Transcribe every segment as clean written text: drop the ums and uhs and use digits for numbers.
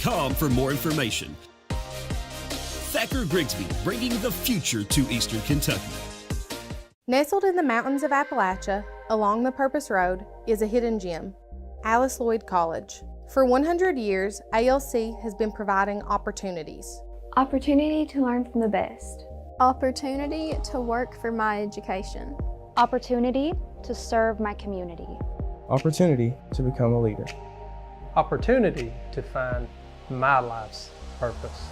TheBankOfHyman.com for more information. Thacker Grigsby, bringing the future to Eastern Kentucky. Nestled in the mountains of Appalachia, along the Purpose Road, is a hidden gem, Alice Lloyd College. For 100 years, ALC has been providing opportunities. Opportunity to learn from the best. Opportunity to work for my education. Opportunity to serve my community. Opportunity to become a leader. Opportunity to find my life's purpose.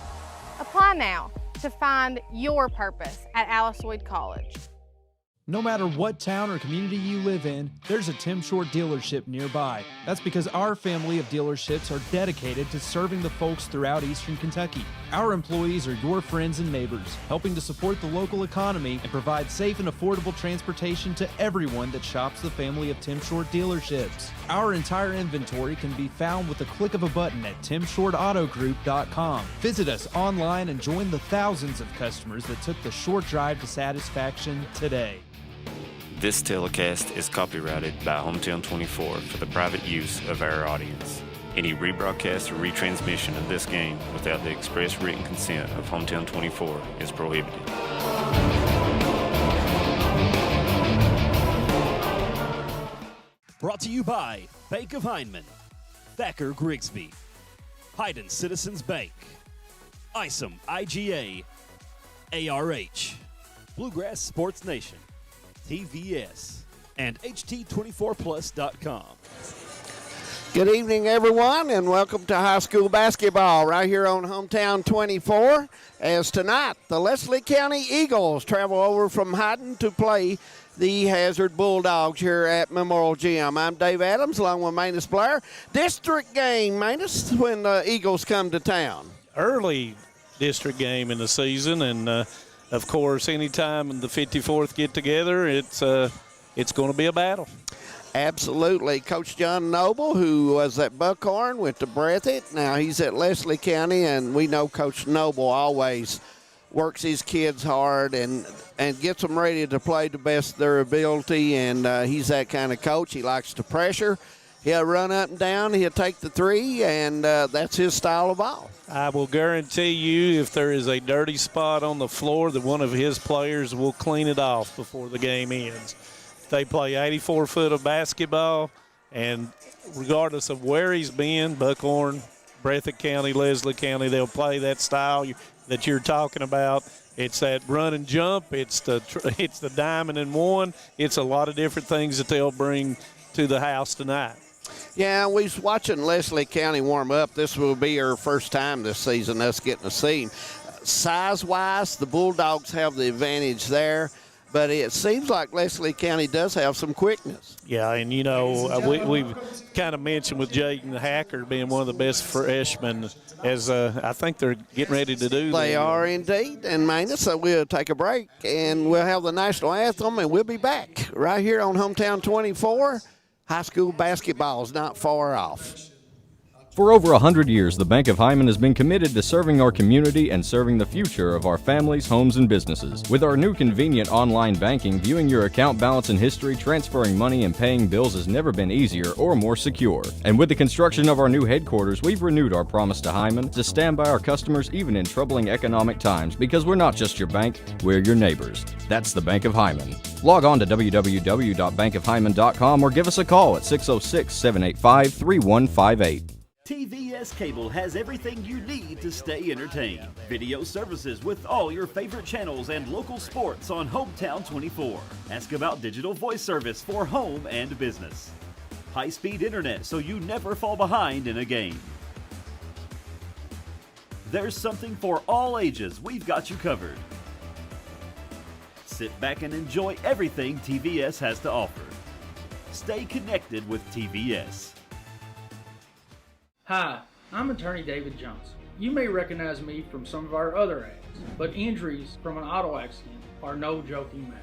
Apply now to find your purpose at Alice Lloyd College. No matter what town or community you live in, there's a Tim Short dealership nearby. That's because our family of dealerships are dedicated to serving the folks throughout Eastern Kentucky. Our employees are your friends and neighbors, helping to support the local economy and provide safe and affordable transportation to everyone that shops the family of Tim Short dealerships. Our entire inventory can be found with the click of a button at timshortautogroup.com. Visit us online and join the thousands of customers that took the short drive to satisfaction today. This telecast is copyrighted by Hometown 24 for the private use of our audience. Any rebroadcast or retransmission of this game without the express written consent of Hometown 24 is prohibited. Brought to you by Bank of Hindman, Thacker Grigsby, Hayden Citizens Bank, ISOM IGA, ARH, Bluegrass Sports Nation, TVS, and HT24plus.com. Good evening, everyone, and welcome to high school basketball right here on Hometown 24. As tonight, the Leslie County Eagles travel over from Hayden to play the Hazard Bulldogs here at Memorial Gym. I'm Dave Adams along with Manus Blair. District game, Manus, when the Eagles come to town. Early district game in the season, and of course, anytime the 54th get together, it's going to be a battle. Absolutely. Coach John Noble, who was at Buckhorn, went to Breathitt. Now he's at Leslie County, and we know Coach Noble always works his kids hard and gets them ready to play to best of their ability, and he's that kind of coach. He likes to pressure. He'll run up and down. He'll take the three, and that's his style of ball. I will guarantee you if there is a dirty spot on the floor that one of his players will clean it off before the game ends. They play 84 foot of basketball, and regardless of where he's been, Buckhorn, Breathitt County, Leslie County, they'll play that style that you're talking about. It's that run and jump. It's the diamond and one. It's a lot of different things that they'll bring to the house tonight. Yeah, we was watching Leslie County warm up. This will be our first time this season, us getting to see him. Size-wise, the Bulldogs have the advantage there, but it seems like Leslie County does have some quickness. Yeah, and, you know, we've kind of mentioned with Jaden Hacker being one of the best freshmen, as I think they're getting ready to do. They are indeed, and Manus, so we'll take a break, and we'll have the national anthem, and we'll be back right here on Hometown 24. High school basketball is not far off. For over 100 years, the Bank of Hyman has been committed to serving our community and serving the future of our families, homes, and businesses. With our new convenient online banking, viewing your account balance and history, transferring money, and paying bills has never been easier or more secure. And with the construction of our new headquarters, we've renewed our promise to Hyman to stand by our customers even in troubling economic times, because we're not just your bank, we're your neighbors. That's the Bank of Hyman. Log on to www.bankofhyman.com or give us a call at 606-785-3158. TVS Cable has everything you need to stay entertained. Video services with all your favorite channels and local sports on Hometown 24. Ask about digital voice service for home and business. High-speed internet so you never fall behind in a game. There's something for all ages. We've got you covered. Sit back and enjoy everything TVS has to offer. Stay connected with TVS. Hi, I'm attorney David Johnson. You may recognize me from some of our other ads, but injuries from an auto accident are no joking matter.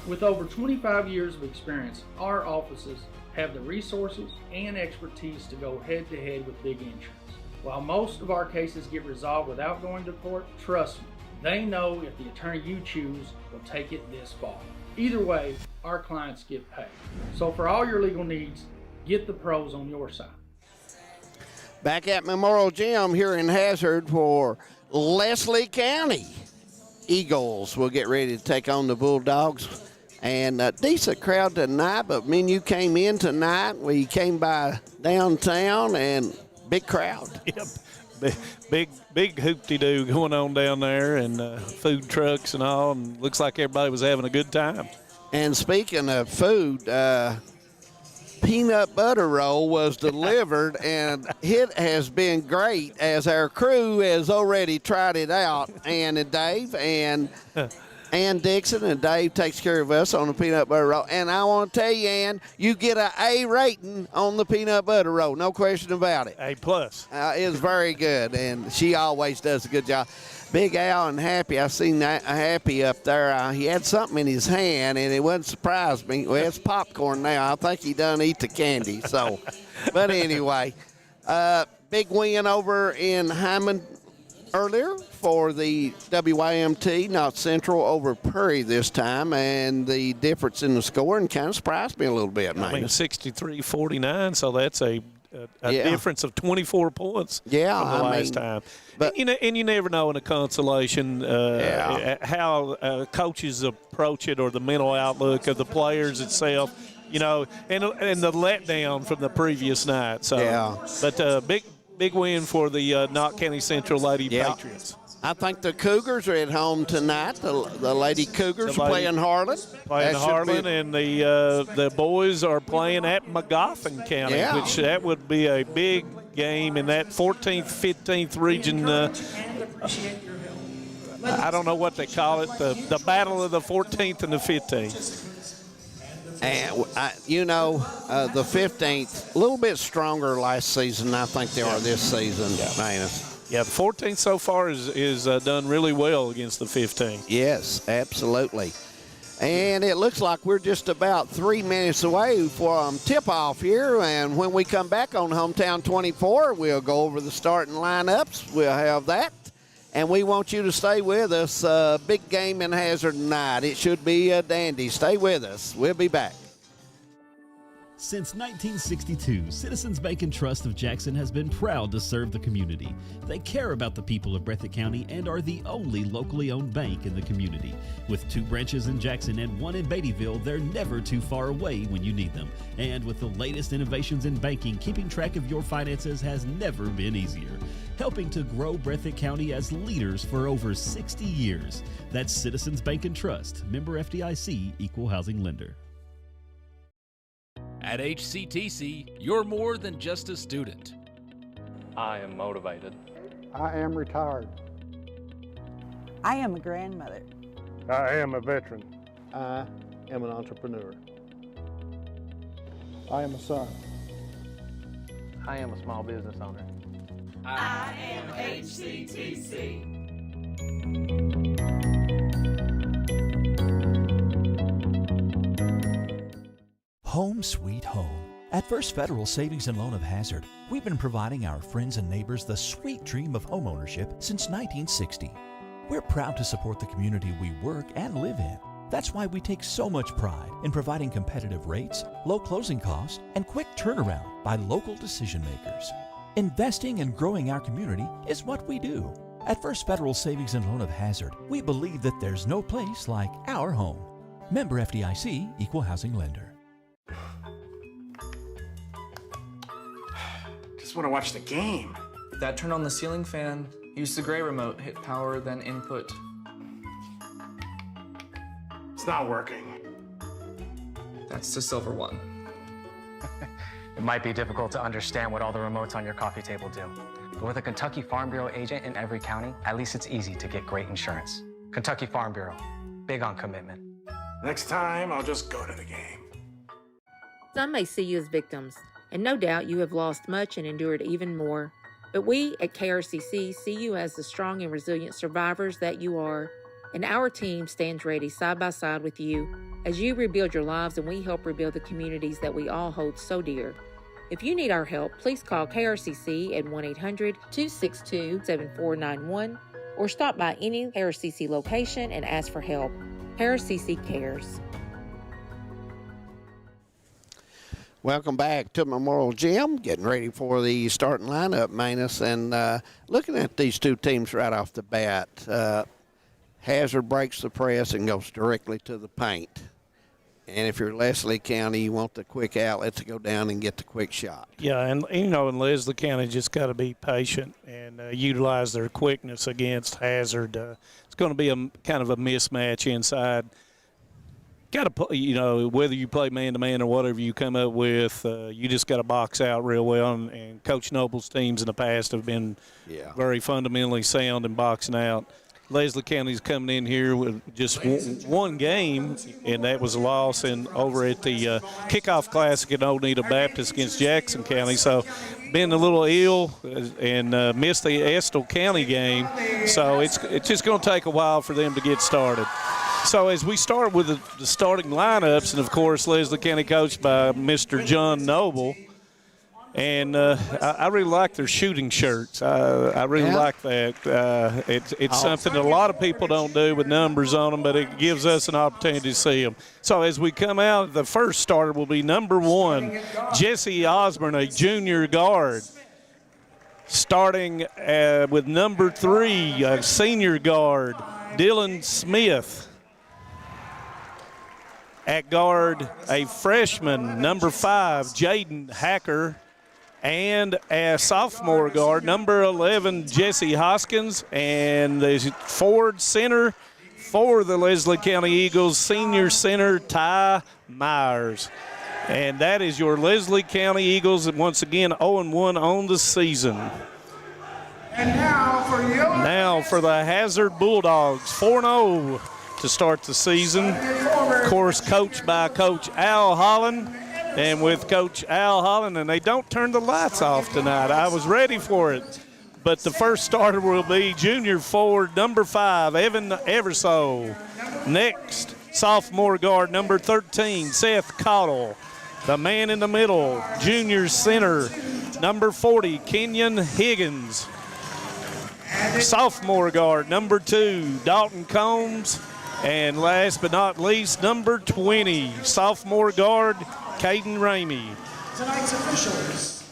With over 25 years of experience, our offices have the resources and expertise to go head-to-head with big insurance. While most of our cases get resolved without going to court, trust me, they know if the attorney you choose will take it this far. Either way, our clients get paid. So for all your legal needs, get the pros on your side. Back at Memorial Gym here in Hazard for Leslie County. Eagles will get ready to take on the Bulldogs. And a decent crowd tonight, but when you came in tonight, we came by downtown and big crowd. Yep, big hoop-de-doo going on down there, and food trucks and all, and looks like everybody was having a good time. And speaking of food, peanut butter roll was delivered, and it has been great as our crew has already tried it out. And Dave and Ann Dixon, and Dave takes care of us on the peanut butter roll. And I want to tell you, Ann, you get an A rating on the peanut butter roll, no question about it. A+. It's very good, and she always does a good job. Big Al and Happy, I seen that Happy up there. He had something in his hand, and it wouldn't surprise me. Well, it's popcorn now. I think he done eat the candy. So, but anyway, big win over in Hyman earlier for the WYMT, not Central, over Prairie this time, and the difference in the scoring kind of surprised me a little bit, man. 63-49, so that's a difference of 24 points from the last time. But, and you never know in a consolation how coaches approach it or the mental outlook of the players itself, and the letdown from the previous night. So, but big win for the Knott County Central Lady Patriots. I think the Cougars are at home tonight. The Lady Cougars are playing Harlan. And the boys are playing at Magoffin County, which that would be a big game in that 14th, 15th region. I don't know what they call it, the battle of the 14th and the 15th. And, the 15th, a little bit stronger last season than I think they are this season. Yeah, the 14th so far is done really well against the 15th. Yes, absolutely. And it looks like we're just about 3 minutes away from tip-off here. And when we come back on Hometown 24, we'll go over the starting lineups. We'll have that. And we want you to stay with us. Big game in Hazard tonight. It should be a dandy. Stay with us. We'll be back. Since 1962, Citizens Bank and Trust of Jackson has been proud to serve the community. They care about the people of Breathitt County and are the only locally owned bank in the community. With 2 branches in Jackson and 1 in Beattyville, they're never too far away when you need them. And with the latest innovations in banking, keeping track of your finances has never been easier. Helping to grow Breathitt County as leaders for over 60 years. That's Citizens Bank and Trust, member FDIC, equal housing lender. At HCTC, you're more than just a student. I am motivated. I am retired. I am a grandmother. I am a veteran. I am an entrepreneur. I am a son. I am a small business owner. I am HCTC. Home sweet home. At First Federal Savings and Loan of Hazard, we've been providing our friends and neighbors the sweet dream of homeownership since 1960. We're proud to support the community we work and live in. That's why we take so much pride in providing competitive rates, low closing costs, and quick turnaround by local decision makers. Investing and growing our community is what we do. At First Federal Savings and Loan of Hazard, we believe that there's no place like our home. Member FDIC, equal housing lender. Just want to watch the game. Dad, turn on the ceiling fan. Use the gray remote. Hit power, then input. It's not working. That's the silver one. It might be difficult to understand what all the remotes on your coffee table do. But with a Kentucky Farm Bureau agent in every county, at least it's easy to get great insurance. Kentucky Farm Bureau, big on commitment. Next time, I'll just go to the game. Some may see you as victims, and no doubt you have lost much and endured even more. But we at KRCC see you as the strong and resilient survivors that you are. And our team stands ready side by side with you as you rebuild your lives and we help rebuild the communities that we all hold so dear. If you need our help, please call KRCC at 1-800-262-7491 or stop by any KRCC location and ask for help. KRCC cares. Welcome back to Memorial Gym. Getting ready for the starting lineup, Manus. And looking at these two teams right off the bat, Hazard breaks the press and goes directly to the paint. And if you're Leslie County, you want the quick outlet to go down and get the quick shot. Yeah, and in Leslie County just got to be patient and utilize their quickness against Hazard. It's going to be a kind of a mismatch inside. Got to, whether you play man-to-man or whatever you come up with, you just got to box out real well. And Coach Noble's teams in the past have been very fundamentally sound in boxing out. Leslie County's coming in here with just one game, and that was a loss over at the kickoff classic at Old Nita Baptist against Jackson County. So been a little ill and missed the Estill County game. So it's just going to take a while for them to get started. So as we start with the starting lineups, and, of course, Leslie County coached by Mr. John Noble, and I really like their shooting shirts. I really like that. It's something that a lot of people don't do with numbers on them, but it gives us an opportunity to see them. So as we come out, the first starter will be number 1, Jesse Osborne, a junior guard. Starting with number 3, a senior guard, Dylan Smith. At guard, a freshman, number 5, Jaden Hacker. And a sophomore guard, number 11, Jesse Hoskins. And the forward center for the Leslie County Eagles, senior center, Ty Myers. And that is your Leslie County Eagles, once again, 0-1 on the season. And now for the Hazard Bulldogs, 4-0 to start the season. Of course, coached by Coach Al Holland. And with Coach Al Holland, and they don't turn the lights off tonight. I was ready for it. But the first starter will be junior forward, number 5, Evan Eversole. Next, sophomore guard, number 13, Seth Cottle. The man in the middle, junior center, number 40, Kenyon Higgins. Sophomore guard, number 2, Dalton Combs. And last but not least, number 20, sophomore guard, Caden Ramey. Tonight's officials,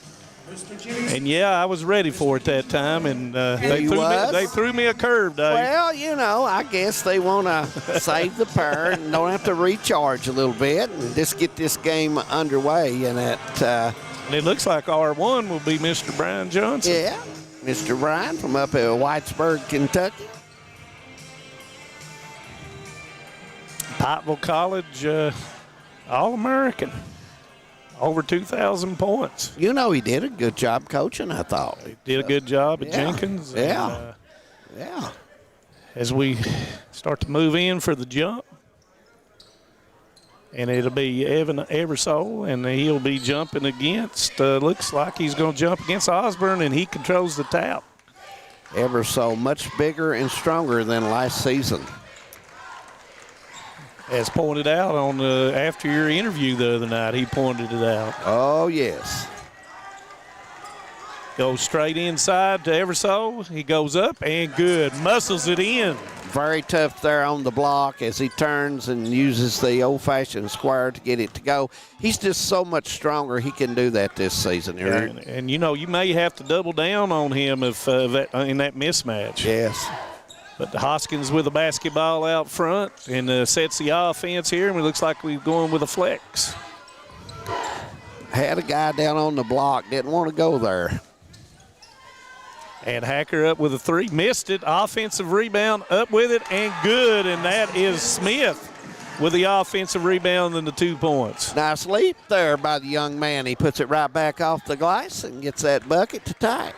Mr. Jimmy. And yeah, I was ready for it that time, and they threw me a curve, Dave. Well, I guess they want to save the power and don't have to recharge a little bit and just get this game underway. And it looks like R1 will be Mr. Brian Johnson. Yeah, Mr. Brian from up at Whitesburg, Kentucky. Pikeville College All-American. Over 2,000 points. He did a good job coaching, I thought. He did a good job at Jenkins. Yeah. As we start to move in for the jump, and it'll be Evan Eversole, and he'll be jumping against, looks like he's going to jump against Osborne, and he controls the tap. Eversole much bigger and stronger than last season. As pointed out on after your interview the other night, he pointed it out. Oh, yes. Goes straight inside to Eversole. He goes up and good. Muscles it in. Very tough there on the block as he turns and uses the old-fashioned square to get it to go. He's just so much stronger. He can do that this season. And you may have to double down on him if in that mismatch. Yes. But the Hoskins with the basketball out front and sets the offense here, and it looks like we're going with a flex. Had a guy down on the block, didn't want to go there. And Hacker up with a 3, missed it. Offensive rebound, up with it, and good. And that is Smith with the offensive rebound and the 2 points. Nice leap there by the young man. He puts it right back off the glass and gets that bucket to tie it.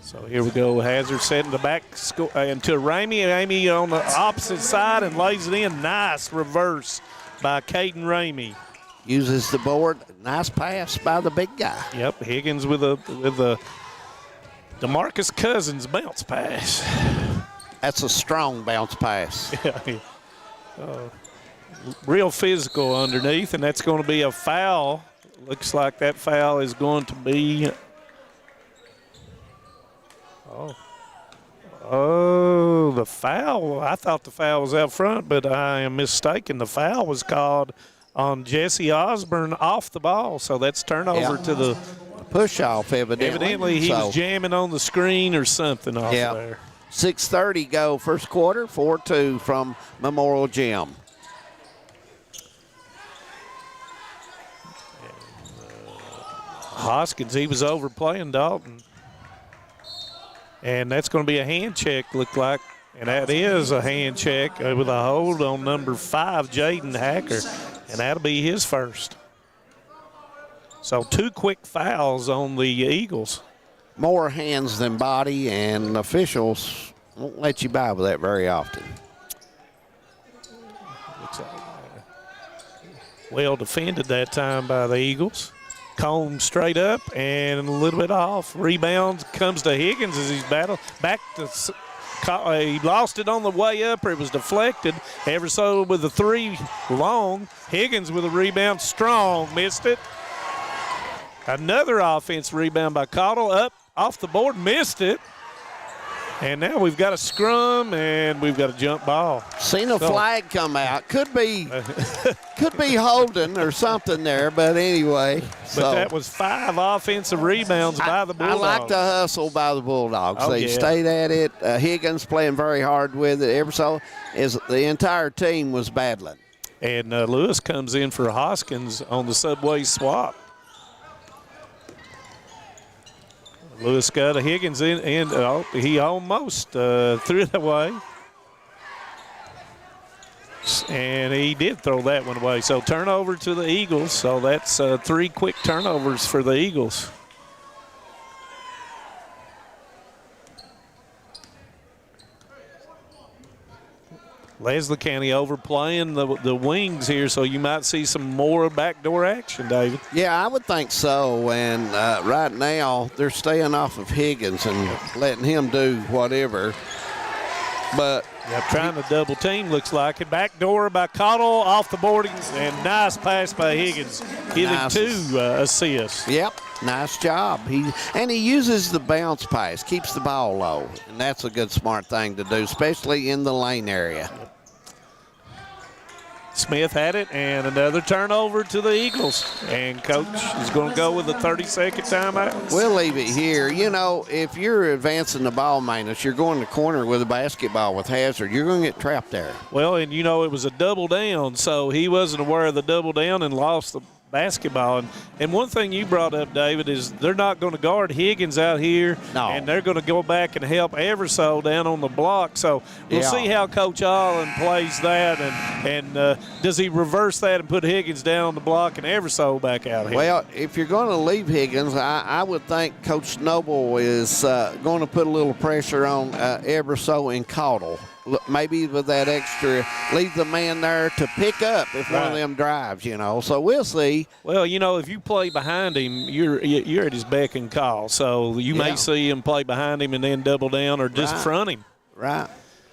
So here we go. Hazard setting the back into Ramey. Ramey on the opposite side and lays it in. Nice reverse by Caden Ramey. Uses the board. Nice pass by the big guy. Yep, Higgins with a DeMarcus Cousins bounce pass. That's a strong bounce pass. Yeah. Real physical underneath, and that's going to be a foul. Looks like that foul is going to be – the foul. I thought the foul was out front, but I am mistaken. The foul was called on Jesse Osborne off the ball. So that's turnover to the push off, evidently. Evidently, he was jamming on the screen or something off there. 6:30 go first quarter, 4-2 from Memorial Gym. Hoskins, he was overplaying Dalton. And that's going to be a hand check, look like. And that is a hand check with a hold on number 5, Jaden Hacker. And that'll be his first. So 2 quick fouls on the Eagles. More hands than body, and officials won't let you by with that very often. Looks like well defended that time by the Eagles. Combs straight up and a little bit off. Rebound comes to Higgins as he's battled back to. He lost it on the way up, or it was deflected. Everso with a 3 long. Higgins with a rebound, strong, missed it. Another offense rebound by Cottle, up off the board, missed it. And now we've got a scrum and we've got a jump ball. Seen a flag come out. Could be holding or something there, but anyway. But that was 5 offensive rebounds by the Bulldogs. I like the hustle by the Bulldogs. Oh, they stayed at it. Higgins playing very hard with it. Everso is the entire team was battling. And Lewis comes in for Hoskins on the subway swap. Lewis got a Higgins in, and he almost threw it away. And he did throw that one away. So turnover to the Eagles. So that's 3 quick turnovers for the Eagles. Leslie County overplaying the wings here, so you might see some more backdoor action, David. Yeah, I would think so. And right now they're staying off of Higgins and letting him do whatever. But trying to double team, looks like it. Backdoor by Cottle off the boarding, and nice pass by Higgins, giving 2 assists. Yep, nice job. He uses the bounce pass, keeps the ball low, and that's a good, smart thing to do, especially in the lane area. Smith had it, and another turnover to the Eagles. And Coach is going to go with a 30-second timeout. We'll leave it here. You know, if you're advancing the ball maintenance, you're going to the corner with a basketball with Hazard, you're going to get trapped there. Well, and you know, it was a double down, so he wasn't aware of the double down and lost the basketball. And one thing you brought up, David, is they're not going to guard Higgins out here, and they're going to go back and help Everso down on the block. So we'll see how Coach Allen plays that, and does he reverse that and put Higgins down on the block and Everso back out here? Well, if you're going to leave Higgins, I would think Coach Noble is going to put a little pressure on Everso and Cottle. Maybe with that extra, leave the man there to pick up if one of them drives, you know. So we'll see. Well, you know, if you play behind him, you're at his beck and call. So you may see him play behind him and then double down or just front him. Right.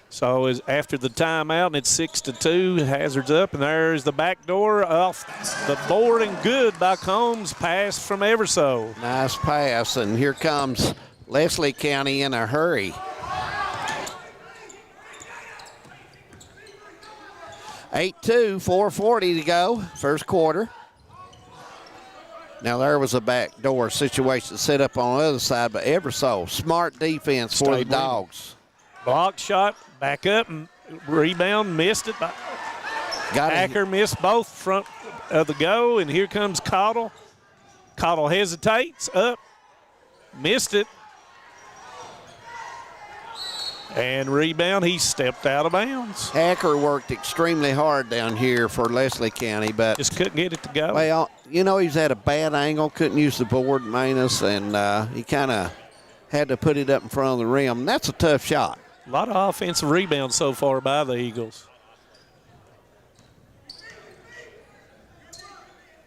So after the timeout, and it's 6-2, Hazard's up, and there's the back door off the board and good by Combs. Pass from Everso. Nice pass, and here comes Leslie County in a hurry. 8-2, 4:40 to go, first quarter. Now there was a backdoor situation set up on the other side, but Everso, smart defense for the Dogs. Block shot, back up, and rebound, missed it. Hacker missed both front of the go, and here comes Cottle. Cottle hesitates, up, missed it. And rebound, he stepped out of bounds. Hacker worked extremely hard down here for Leslie County, but just couldn't get it to go. Well, you know, he's at a bad angle, couldn't use the board maintenance, and he kind of had to put it up in front of the rim. That's a tough shot. A lot of offensive rebounds so far by the Eagles.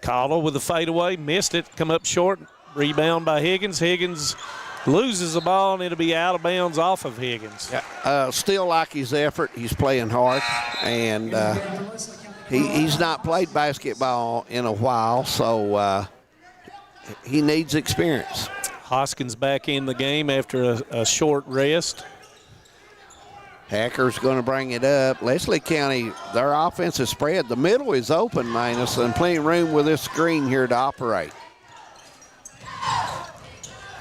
Cottle with the fadeaway, missed it, come up short. Rebound by Higgins. Higgins loses the ball, and it'll be out of bounds off of Higgins. Still like his effort. He's playing hard, and he's not played basketball in a while, so he needs experience. Hoskins back in the game after a short rest. Hacker's going to bring it up. Leslie County, their offensive spread. The middle is open, Manus, and plenty of room with this screen here to operate.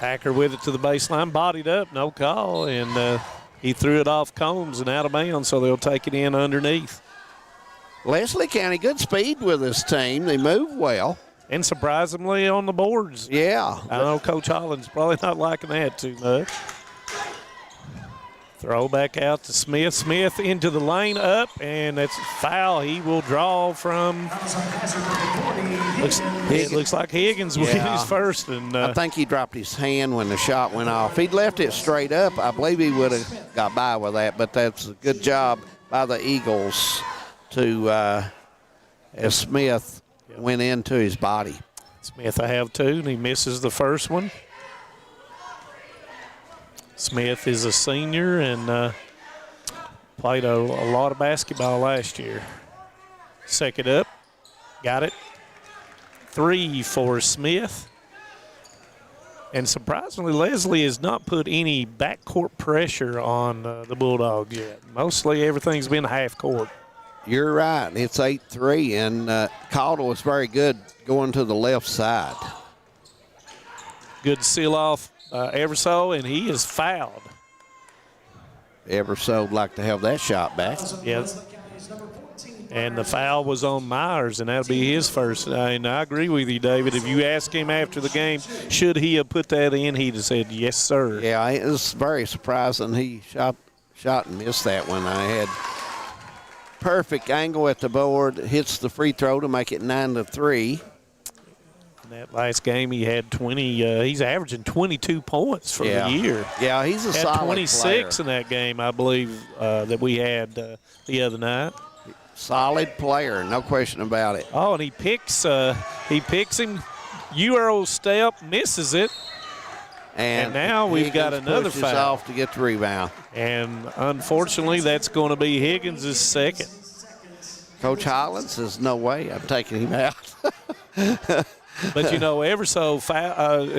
Hacker with it to the baseline, bodied up, no call, and he threw it off Combs and out of bounds, so they'll take it in underneath. Leslie County, good speed with this team. They move well. And surprisingly on the boards. Yeah. I know Coach Holland's probably not liking that too much. Throw back out to Smith. Smith into the lane, up, and that's a foul. He will draw from. It looks like Higgins will get his first. And I think he dropped his hand when the shot went off. If he'd left it straight up, I believe he would have got by with that. But that's a good job by the Eagles to, as Smith went into his body. Smith, I have two, and he misses the first one. Smith is a senior and played a lot of basketball last year. Second up, got it. 3 for Smith. And surprisingly, Leslie has not put any backcourt pressure on the Bulldogs yet. Mostly everything's been half court. You're right. It's 8-3, and Caudill was very good going to the left side. Good seal off. Everso, and he is fouled. Everso would like to have that shot back. Yes. And the foul was on Myers, and that'll be his first. And I agree with you, David. If you ask him after the game, should he have put that in, he'd have said, yes, sir. Yeah, it was very surprising. He shot and missed that one. I had perfect angle at the board, hits the free throw to make it 9-3. That last game, he had 20. He's averaging 22 points for the year. Yeah, he's a solid 26 player. in that game, I believe, that we had the other night. Solid player, no question about it. Oh, and he picks him. Euro step, misses it. And now we've got another pushes foul. Off to get the rebound. And unfortunately, that's going to be Higgins' second. Coach Hollins says, no way, I'm taking him out. But, you know, Everso,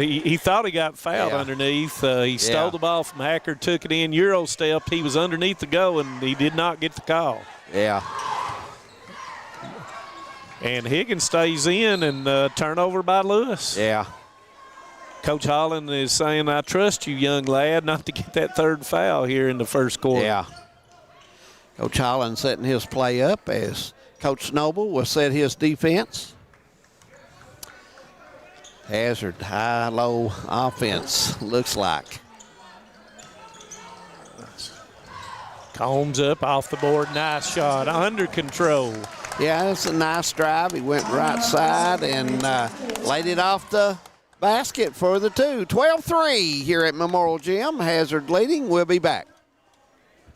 he thought he got fouled underneath. He stole the ball from Hacker, took it in, Euro stepped. He was underneath the go, and he did not get the call. Yeah. And Higgins stays in, and turnover by Lewis. Yeah. Coach Holland is saying, I trust you, young lad, not to get that third foul here in the first quarter. Yeah. Coach Holland setting his play up as Coach Noble will set his defense. Hazard, high-low offense, looks like. Combs up off the board, nice shot, under control. Yeah, that's a nice drive. He went right side and laid it off the basket for the two. 12-3 here at Memorial Gym. Hazard leading. We'll be back.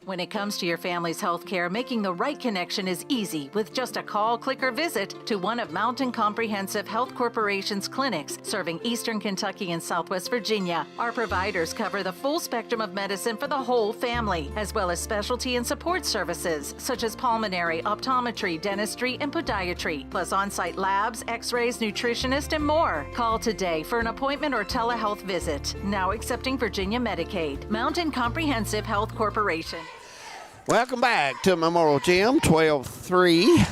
When it comes to your family's health care, making the right connection is easy with just a call, click, or visit to one of Mountain Comprehensive Health Corporation's clinics serving Eastern Kentucky and Southwest Virginia. Our providers cover the full spectrum of medicine for the whole family, as well as specialty and support services such as pulmonary, optometry, dentistry, and podiatry, plus on-site labs, x-rays, nutritionist, and more. Call today for an appointment or telehealth visit. Now accepting Virginia Medicaid. Mountain Comprehensive Health Corporation. Welcome back to Memorial Gym, 12-3.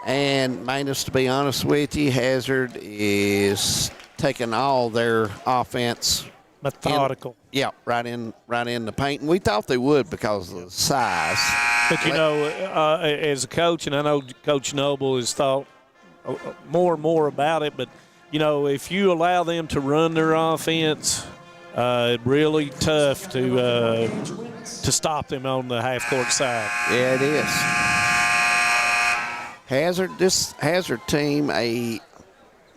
And Manus, to be honest with you, Hazard is taking all their offense. Methodical. Right in the paint. And we thought they would because of the size. But, you know, as a coach, and I know Coach Noble has thought more and more about it, but, you know, if you allow them to run their offense, really tough to stop them on the half-court side. Yeah, it is. This Hazard team, a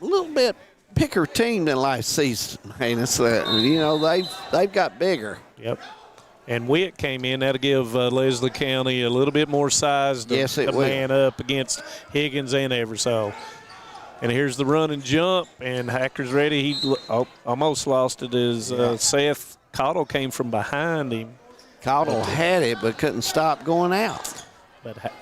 little bit bigger team than last season. And it's, you know, they've got bigger. Yep. And Witt came in. That'll give Leslie County a little bit more size to man up against Higgins and Everso. And here's the run and jump, and Hacker's ready. He almost lost it as Seth Caudill came from behind him. Caudill had it but couldn't stop going out. But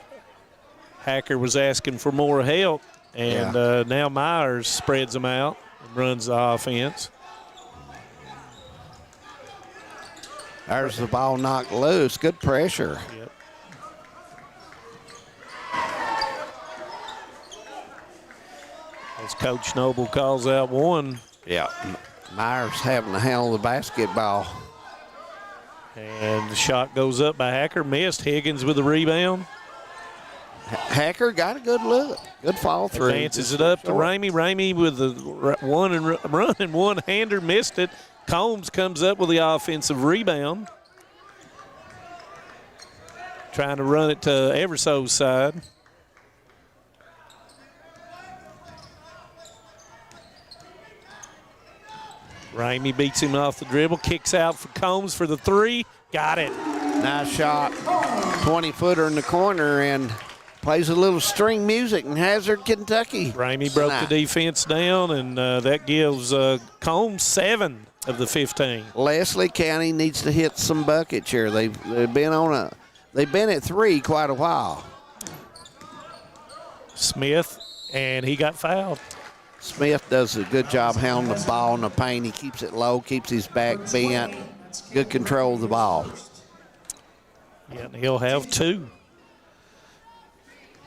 Hacker was asking for more help, and now Myers spreads them out and runs the offense. There's the ball knocked loose. Good pressure. Yep. As Coach Noble calls out one. Yeah. Myers having to handle the basketball. And the shot goes up by Hacker. Missed. Higgins with the rebound. Hacker got a good look. Good fall through. Advances it up to Ramey. Ramey with the running one-hander. Missed it. Combs comes up with the offensive rebound. Trying to run it to Everso's side. Ramey beats him off the dribble. Kicks out for Combs for the three. Got it. Nice shot. 20-footer in the corner and plays a little string music in Hazard, Kentucky. Ramey broke the defense down, and that gives Combs 7 of the 15. Leslie County needs to hit some buckets here. They've been at 3 quite a while. Smith, and he got fouled. Smith does a good job handling the ball in the paint. He keeps it low, keeps his back bent. Good control of the ball. Yeah, and he'll have 2.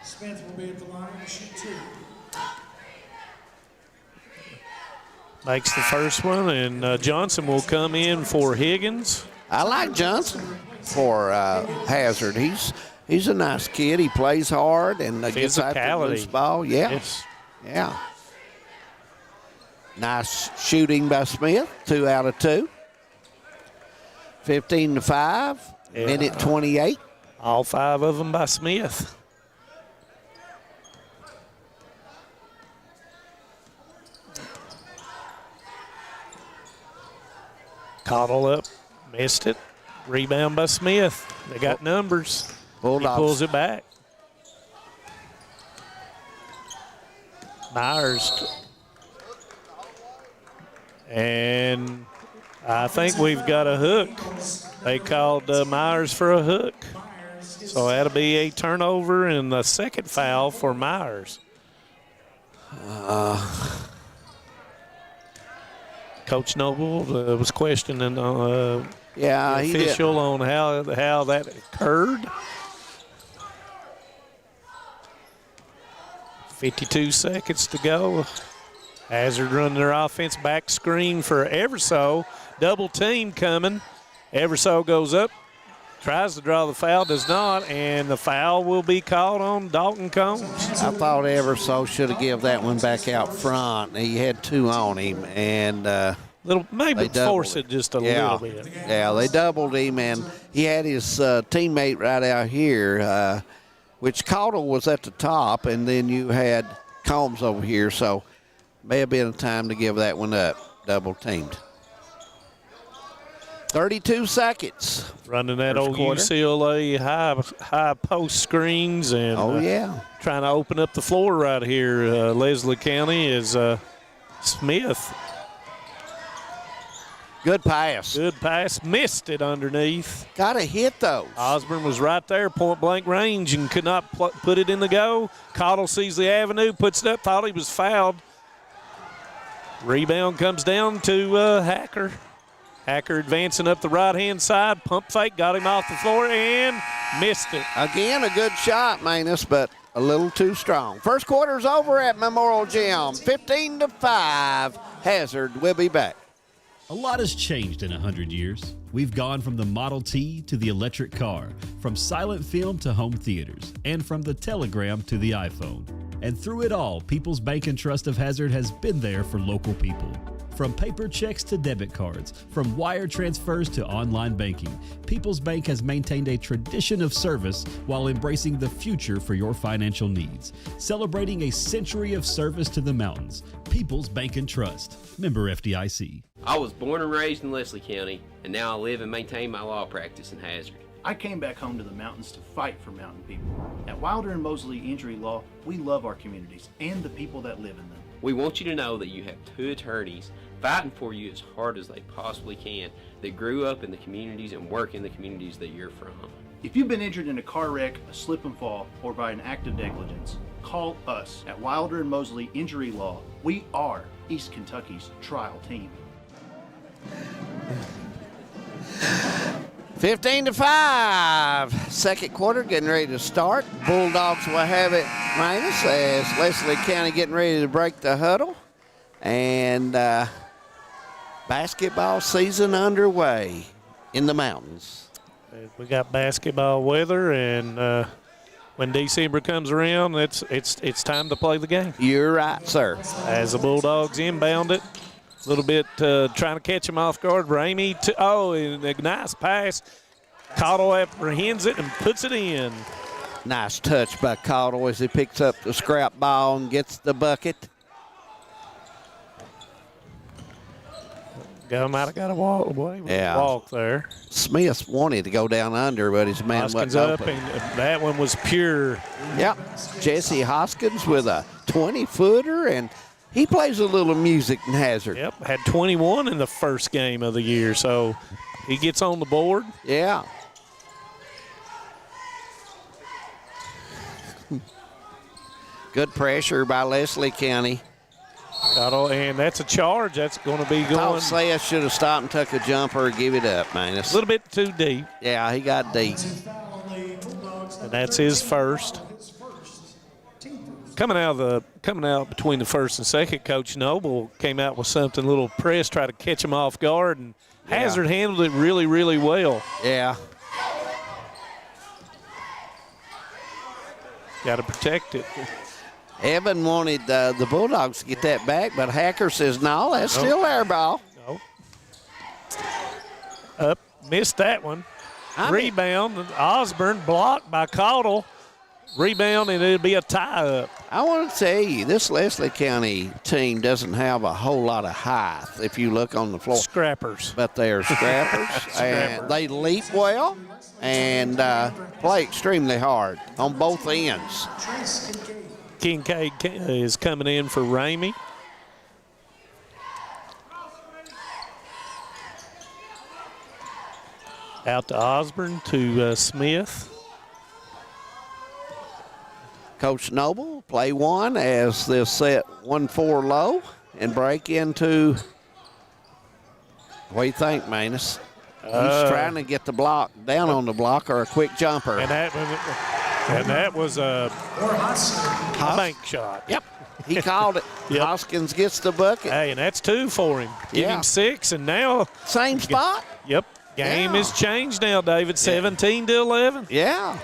Smith will be at the line to shoot 2. Makes the first one, and Johnson will come in for Higgins. I like Johnson for Hazard. He's a nice kid. He plays hard and gets after the loose ball. Yeah. Yes. Yeah. Nice shooting by Smith. 2 out of 2. 15-5. Yeah. Minute 28. All 5 of them by Smith. Cottle up, missed it. Rebound by Smith. They got numbers. Bulldogs. He pulls it back. Myers. And I think we've got a hook. They called Myers for a hook. So that'll be a turnover and the second foul for Myers. Coach Noble was questioning the official on how that occurred. 52 seconds to go. Hazard running their offense, back screen for Everso. Double team coming. Everso goes up, tries to draw the foul, does not, and the foul will be called on Dalton Combs. I thought Everso should have given that one back out front. He had 2 on him, and maybe force it just a little bit. Yeah, they doubled him, and he had his teammate right out here, which Cottle was at the top, and then you had Combs over here, so may have been a time to give that one up, double teamed. 32 seconds. Running that old UCLA high post screens and trying to open up the floor right here. Leslie County is Smith. Good pass. Good pass. Missed it underneath. Got to hit those. Osborne was right there, point blank range, and could not put it in the go. Cottle sees the avenue, puts it up, thought he was fouled. Rebound comes down to Hacker. Hacker advancing up the right-hand side. Pump fake, got him off the floor, and missed it. Again, a good shot, Manus, but a little too strong. First quarter's over at Memorial Gym. 15-5. Hazard will be back. A lot has changed in 100 years. We've gone from the Model T to the electric car, from silent film to home theaters, and from the telegram to the iPhone. And through it all, People's Bank and Trust of Hazard has been there for local people. From paper checks to debit cards, from wire transfers to online banking, People's Bank has maintained a tradition of service while embracing the future for your financial needs. Celebrating a century of service to the mountains. People's Bank and Trust. Member FDIC. I was born and raised in Leslie County, and now I live and maintain my law practice in Hazard. I came back home to the mountains to fight for mountain people. At Wilder and Mosley Injury Law, we love our communities and the people that live in them. We want you to know that you have 2 attorneys fighting for you as hard as they possibly can that grew up in the communities and work in the communities that you're from. If you've been injured in a car wreck, a slip and fall, or by an act of negligence, call us at Wilder and Mosley Injury Law. We are East Kentucky's trial team. 15-5. Second quarter getting ready to start. Bulldogs will have it minus as Leslie County getting ready to break the huddle. And basketball season underway in the mountains. We got basketball weather, and when December comes around, it's time to play the game. You're right, sir. As the Bulldogs inbound it, a little bit trying to catch him off guard. Ramey, and a nice pass. Cottle apprehends it and puts it in. Nice touch by Cottle as he picks up the scrap ball and gets the bucket. Might have got a walk away with a walk there. Smith wanted to go down under, but his man Hoskins wasn't up, open. and that one was pure. Yep, Jesse Hoskins with a 20-footer, and he plays a little music in Hazard. Yep, had 21 in the first game of the year, so he gets on the board. Yeah. Good pressure by Leslie County. And that's a charge. That's going to be going. I would say I should have stopped and took a jumper or give it up, man. A little bit too deep. Yeah, he got deep. And that's his first. Coming out between the first and second, Coach Noble came out with something a little press, try to catch him off guard, and Hazard handled it really, really well. Yeah. Got to protect it. Evan wanted the Bulldogs to get that back, but Hacker says, no, that's still our ball. No. Up, missed that one. Rebound, Osborne blocked by Cottle. Rebound, and it'll be a tie-up. I want to tell you, this Leslie County team doesn't have a whole lot of height if you look on the floor. Scrappers. But they're scrappers. And they leap well and play extremely hard on both ends. Kincaid is coming in for Ramey. Out to Osborne, to Smith. Coach Noble, play one as they'll set 1-4 low and break into, what do you think, Manus? He's trying to get the block down on the block or a quick jumper. And that was a bank shot. Yep, he called it. Yep. Hoskins gets the bucket. Hey, and that's 2 for him. Give him 6, and now. Same spot? Yep. Game has changed now, David, 17-11. Yeah.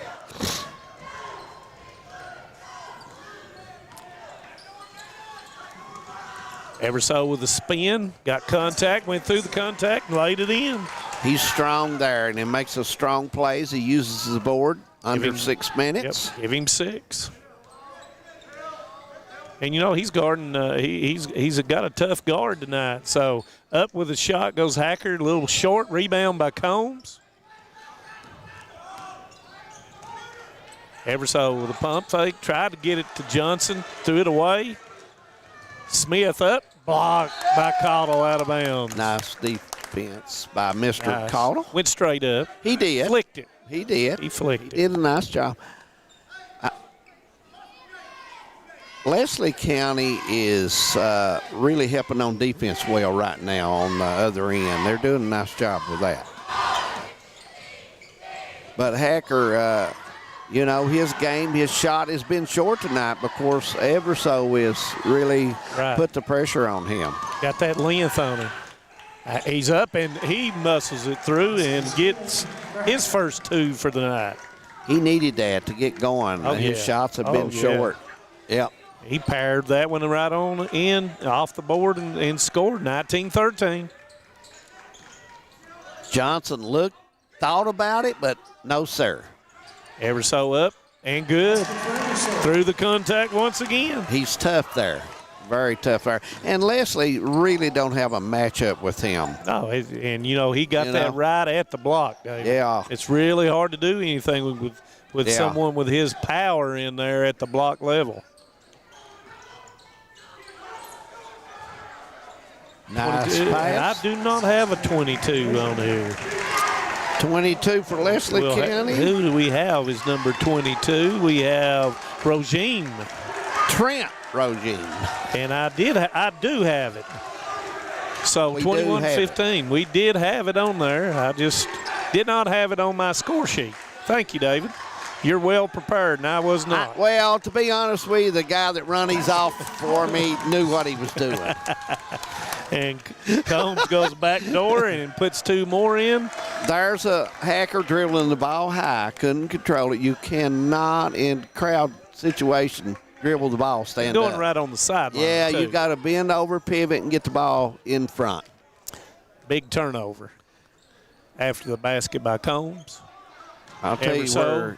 Everso with a spin, got contact, went through the contact, and laid it in. He's strong there, and he makes a strong plays. He uses the board under 6 minutes. Yep, give him 6. And, he's guarding, he's got a tough guard tonight. So up with a shot goes Hacker, a little short, rebound by Combs. Everso with a pump fake, tried to get it to Johnson, threw it away. Smith up, blocked by Cottle out of bounds. Nice defense by Mr. Cottle. Went straight up. He did. Flicked it. He did. He flicked it. He did a nice job. Leslie County is really helping on defense well right now on the other end. They're doing a nice job with that. But Hacker, his game, his shot has been short tonight. Of course, Everso is really put the pressure on him. Got that length on him. He's up, and he muscles it through and gets his first 2 for the night. He needed that to get going. His shots have been short. Yep. He paired that one right on in, off the board, and scored 19-13. Johnson thought about it, but no, sir. Everso up and good. Through the contact once again. He's tough there. Very tough there. And Leslie really don't have a matchup with him. No, and he got that right at the block, David. Yeah. It's really hard to do anything with someone with his power in there at the block level. Nice I pass. do not have a 22 on here. 22 for Leslie County. Who do we have is number 22? We have Rogine. Trent Rogine. And I do have it. So 21-15. We did have it on there. I just Did not have it on my score sheet. Thank you, David. You're well prepared, and I was not. Well, to be honest with you, the guy that run these off for me knew what he was doing. And Combs goes back door and puts 2 more in. There's a hacker dribbling the ball high. Couldn't control it. You cannot, in crowd situation, dribble the ball stand Going up. right on the sideline. Yeah, too. you got to bend over, pivot, and get the ball in front. Big turnover after the basket by Combs. I'll tell you where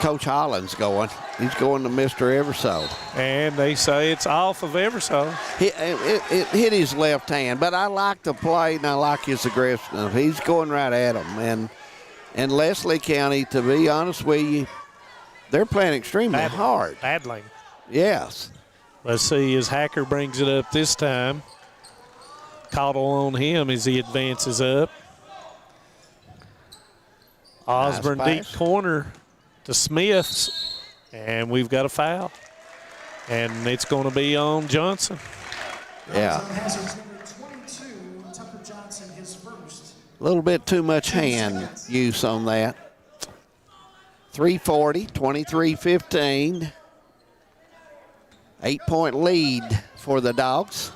Coach Holland's going. He's going to Mr. Everso. And they say it's off of Everso. It hit his left hand, but I like the play and I like his aggressiveness. He's going right at him. And Leslie County, to be honest with you, they're playing extremely hard. Battling. Yes. Let's see as Hacker brings it up this time. Caudle on him as he advances up. Osborne Nice deep pass. corner to Smiths, and we've got a foul. And it's going to be on Johnson. Yeah. Hazard's number 22, Tucker Johnson, his first. A little bit too much hand use on that. 3:40, 23-15. 8-point lead for the Dogs.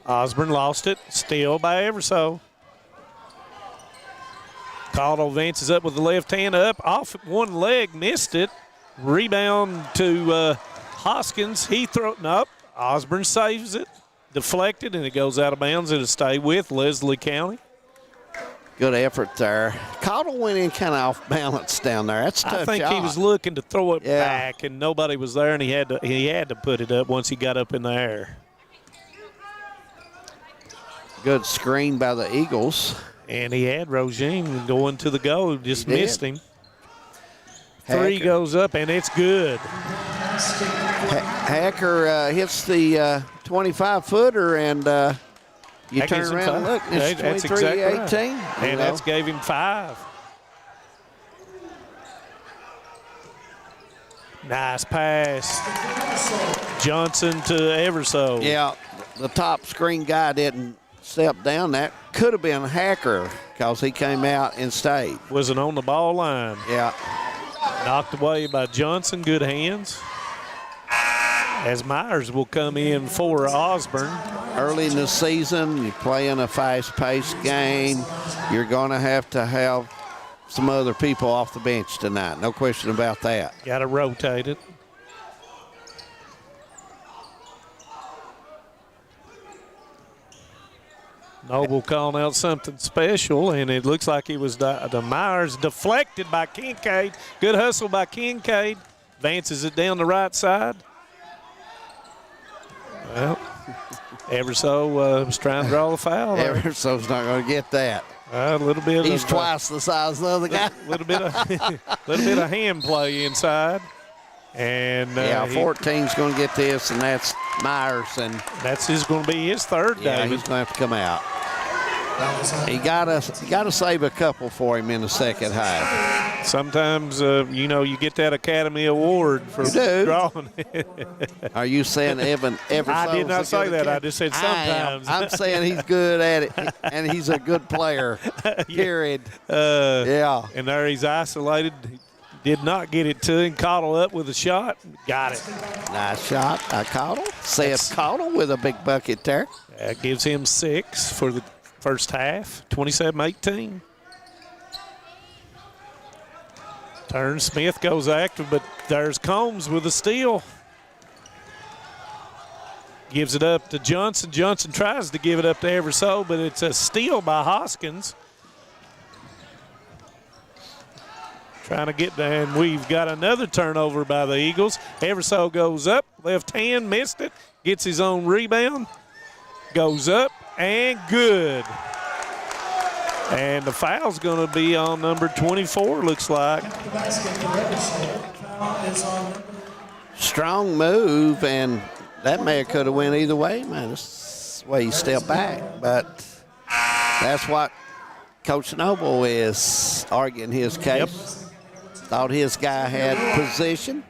Osborne lost it, still by Everso. Caudle advances up with the left hand up, off one leg, missed it. Rebound to Hoskins. He nope. Osborne saves it, deflected, and it goes out of bounds. It'll stay with Leslie County. Good effort there. Caudle went in kind of off balance down there. That's a tough I think shot. he was looking to throw it back, and nobody was there, and he had to put it up once he got up in the air. Good screen by the Eagles. And he had Rogine going to the goal, just He did. missed him. Three goes up, and it's good. Hacker hits the 25-footer, and you That turn gives him around and five. look, it's That's 23-18. exactly right. you And know. that's gave him 5. Nice pass. Johnson to Everso. Yeah, the top screen guy didn't step down. That could have been Hacker because he came out and stayed. Wasn't on the ball line. Yeah. Knocked away by Johnson. Good hands. As Myers will come in for Osborne. Early in the season, you're playing a fast-paced game. You're going to have some other people off the bench tonight. No question about that. Got to rotate it. Noble calling out something special, and it looks like he was the Myers deflected by Kincaid. Good hustle by Kincaid. Advances it down the right side. Well, Everso was trying to draw the foul there. Everso's not going to get that. A little bit. He's twice the size of the other guy. Little bit of hand play inside. And 14's going to get this, and that's Myers, and that's going to be his third. Yeah, David. he's going to have to come out. He got to save a couple for him in the second half. Sometimes you get that Academy Award for drawing. Are you saying Evan? I did not say that. I just said sometimes. I'm saying he's good at it, and he's a good player. Period. Yeah. And there he's isolated. Did not get it to him. Caudle up with a shot. Got it. Nice shot by Caudle. Seth Caudle with a big bucket there. That gives him 6 for the first half. 27-18. Turn. Smith goes active, but there's Combs with a steal. Gives it up to Johnson. Johnson tries to give it up to Everso, but it's a steal by Hoskins. Trying to get down. We've got another turnover by the Eagles. Everso goes up. Left hand, missed it. Gets his own rebound. Goes up, and good. And the foul's going to be on number 24, looks like. Strong move, and that may have could have went either way, man. That's the way he stepped back. But that's what Coach Noble is arguing his case. Yep. Thought his guy had position.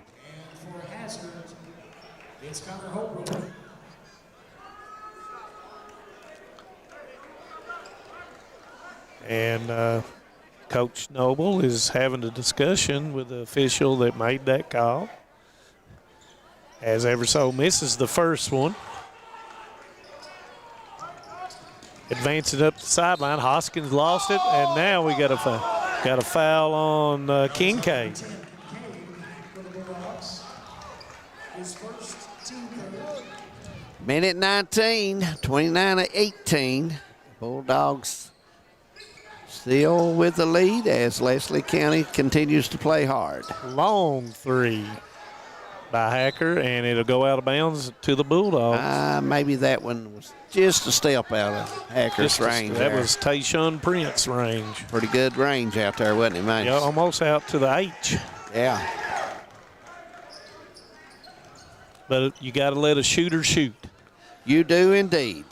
And Coach Noble is having a discussion with the official that made that call. As Everso misses the first one. Advances up the sideline. Hoskins lost it, and now we got a foul on Kincaid. Minute 19, 29-18. Bulldogs still with the lead as Leslie County continues to play hard. Long three by Hacker, and it'll go out of bounds to the Bulldogs. Maybe that one was just a step out of Hacker's range. That was Tayshaun Prince's range. Pretty good range out there, wasn't it, man? Yeah, almost out to the H. Yeah. But you got to let a shooter shoot. You do indeed.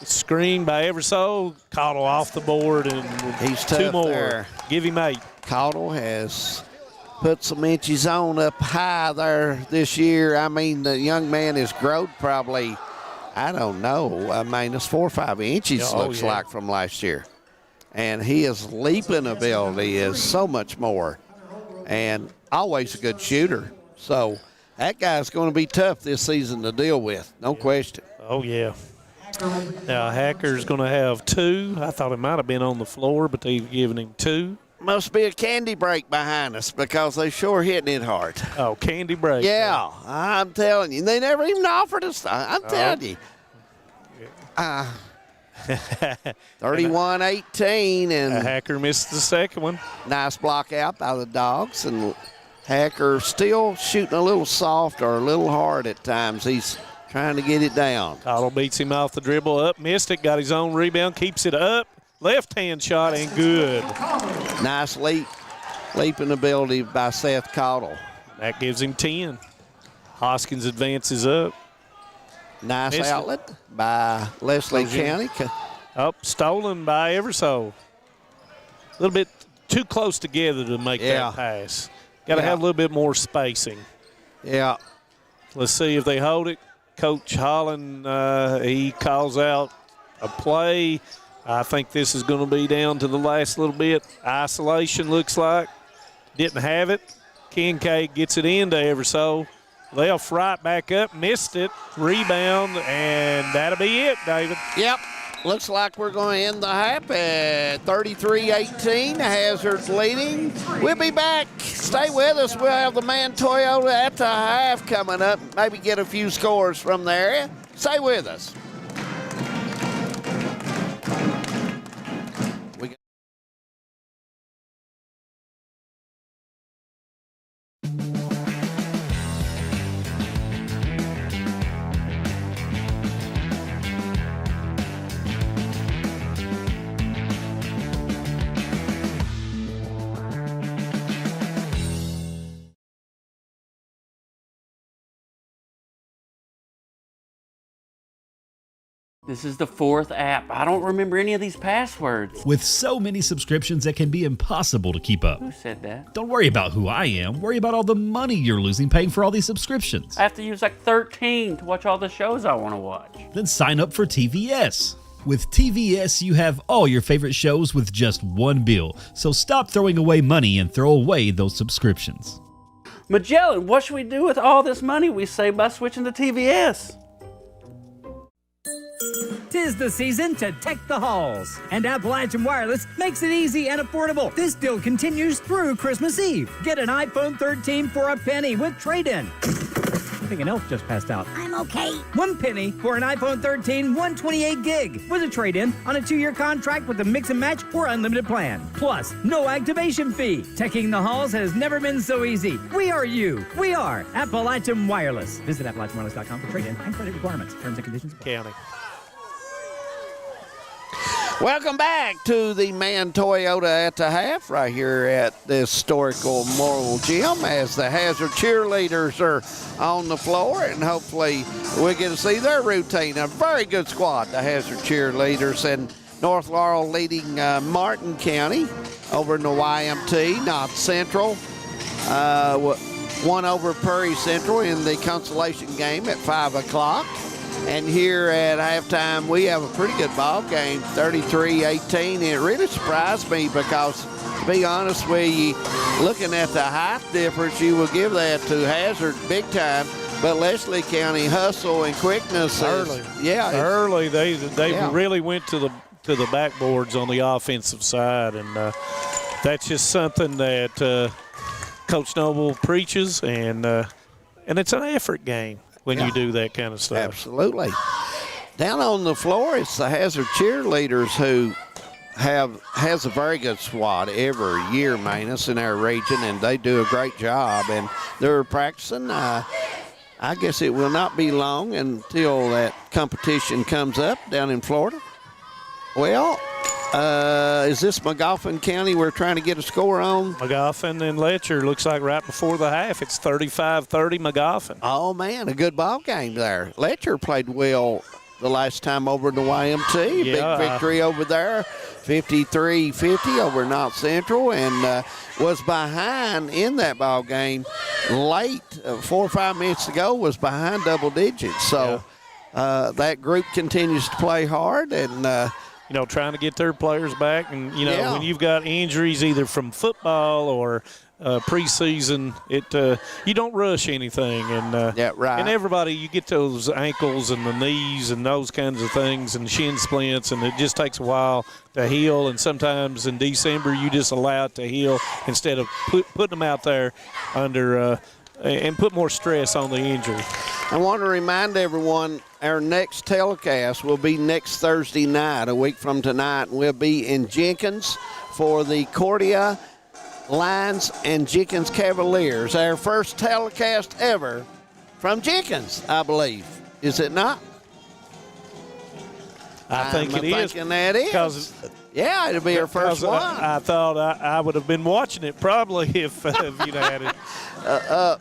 Screen by Everso. Cottle off the board, and he's two tough more. There. Give him 8. Cottle has put some inches on up high there this year. I mean, the young man has grown probably, I don't know, I mean, it's 4 or 5 inches looks like from last year. And his leaping ability is so much more, and always a good shooter. So that guy's going to be tough this season to deal with, no question. Oh, yeah. Now, Hacker's going to have 2. I thought it might have been on the floor, but they've given him 2. Must be a candy break behind us because they sure hitting it hard. Oh, candy break. Yeah, I'm telling you. They never even offered us. I'm telling you. 31-18. And Hacker missed the second one. Nice block out by the Dogs. And Hacker still shooting a little soft or a little hard at times. He's trying to get it down. Cottle beats him off the dribble, up, missed it, got his own rebound, keeps it up. Left-hand shot and good. Nice leaping ability by Seth Cottle. That gives him 10. Hoskins advances up. Nice outlet by Leslie County. Oh, stolen by Everso. A little bit too close together to make that pass. Got to have a little bit more spacing. Yeah. Let's see if they hold it. Coach Holland, he calls out a play. I think this is going to be down to the last little bit. Isolation looks like. Didn't have it. Kincaid gets it into Everso. Left right back up, missed it. Rebound, and that'll be it, David. Yep. Looks like we're going to end the half at 33-18. Hazard's leading. We'll be back. Stay with us. We'll have the Man Toyota at the half coming up. Maybe get a few scores from there. Stay with us. This is the 4th app. I don't remember any of these passwords. With so many subscriptions, it can be impossible to keep up. Who said that? Don't worry about who I am. Worry about all the money you're losing paying for all these subscriptions. I have to use like 13 to watch all the shows I want to watch. Then sign up for TVS. With TVS, you have all your favorite shows with just one bill. So stop throwing away money and throw away those subscriptions. Magellan, what should we do with all this money we save by switching to TVS? 'Tis the season to tech the halls, and Appalachian Wireless makes it easy and affordable. This deal continues through Christmas Eve. Get an iPhone 13 for a penny with trade-in. I think an elf just passed out. I'm okay. 1 penny for an iPhone 13 128 gig with a trade-in on a 2-year contract with a mix and match or unlimited plan. Plus, no activation fee. Teching the halls has never been so easy. We are you. We are Appalachian Wireless. Visit AppalachianWireless.com for trade-in and credit requirements. Terms and conditions apply. County. Welcome back to the Man Toyota at the half right here at the historical Memorial Gym as the Hazard cheerleaders are on the floor, and hopefully we get to see their routine. A very good squad, the Hazard cheerleaders, and North Laurel leading Martin County over in the YMT. North Central won over Prairie Central in the consolation game at 5 o'clock. And here at halftime, we have a pretty good ball game, 33-18. And it really surprised me because, to be honest with you, looking at the height difference, you will give that to Hazard big time. But Leslie County hustle and quickness early. Early. They really went to the backboards on the offensive side, and that's just something that Coach Noble preaches, and it's an effort game when you do that kind of stuff. Absolutely. Down on the floor, it's the Hazard cheerleaders who has a very good squad every year, Manus, in our region, and they do a great job. And they're practicing. I guess it will not be long until that competition comes up down in Florida. Well, is this Magoffin County we're trying to get a score on? Magoffin and Letcher, looks like right before the half. It's 35-30 Magoffin. Oh, man, a good ball game there. Letcher played well the last time over in the YMT. Yeah. Big victory over there, 53-50 over North Central, and was behind in that ball game late, 4 or 5 minutes to go, was behind double digits. So that group continues to play hard, and trying to get their players back. And, when you've got injuries either from football or preseason, you don't rush anything. And and everybody, you get those ankles and the knees and those kinds of things and shin splints, and it just takes a while to heal. And sometimes in December, you just allow it to heal instead of putting them out there under and put more stress on the injury. I want to remind everyone our next telecast will be next Thursday night, a week from tonight, and we'll be in Jenkins for the Cordia Lions and Jenkins Cavaliers. Our first telecast ever from Jenkins, I believe. Is it not? I think it is. I'm thinking that is. Yeah, it'll be our first one. I thought I would have been watching it probably if you'd had it.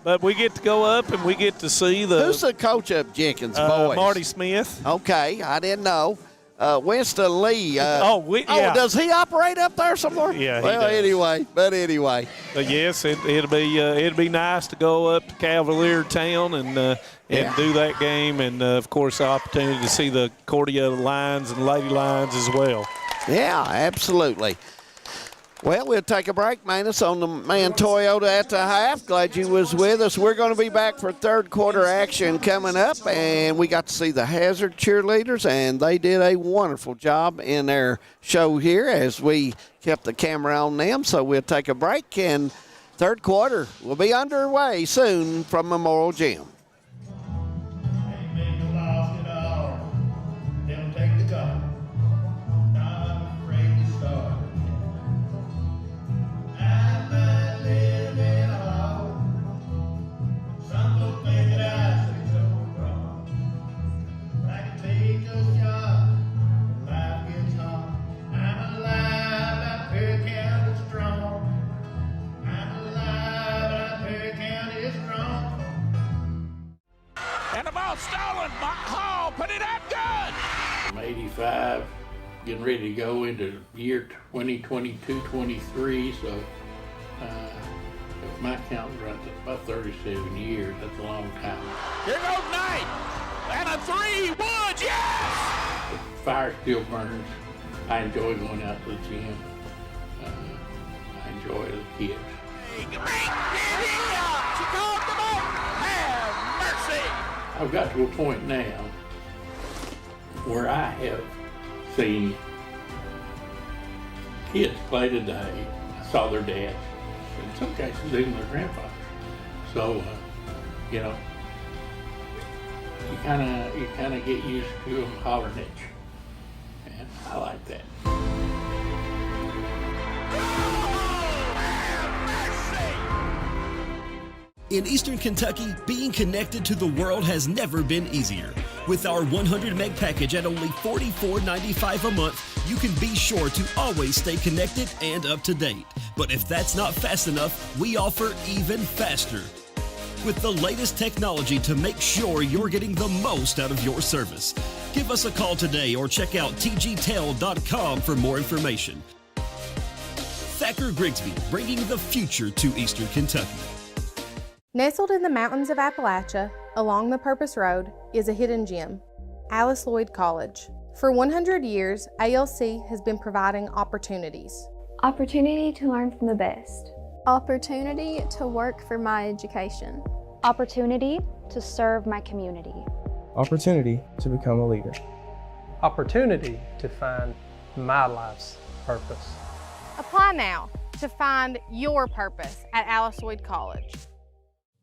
But we get to go up and we get to see who's the coach of Jenkins boys? Marty Smith. Okay, I didn't know. Winston Lee. Does he operate up there somewhere? Yeah, he does. Anyway. But yes, it'd be nice to go up to Cavalier Town and do that game, and of course the opportunity to see the Cordia Lions and Lady Lions as well. Yeah, absolutely. Well, we'll take a break, Manus, on the Man Toyota at the half. Glad you was with us. We're going to be back for third quarter action coming up, and we got to see the Hazard cheerleaders, and they did a wonderful job in their show here as we kept the camera on them. So we'll take a break, and third quarter will be underway soon from Memorial Gym. Stolen by Hall, put it up good. I'm 85, getting ready to go into year 2022-23, so if my count right, that's about 37 years. That's a long time. Here goes Knight, and a 3, Woods, yes! The fire still burns. I enjoy going out to the gym. I enjoy it as a kid. She called them up. Have mercy. I've got to a point now where I have seen kids play today. I saw their dads, in some cases even their grandfathers. So, you kind of get used to them hollering at you, and I like that. In Eastern Kentucky, being connected to the world has never been easier. With our 100 meg package at only $44.95 a month, you can be sure to always stay connected and up to date. But if that's not fast enough, we offer even faster. With the lasted technology to make sure you're getting the most out of your service. Give us a call today or check out tgtel.com for more information. Thacker Grigsby, bringing the future to Eastern Kentucky. Nestled in the mountains of Appalachia, along the Purpose Road, is a hidden gem. Alice Lloyd College. For 100 years, ALC has been providing opportunities. Opportunity to learn from the best. Opportunity to work for my education. Opportunity to serve my community. Opportunity to become a leader. Opportunity to find my life's purpose. Apply now to find your purpose at Alice Lloyd College.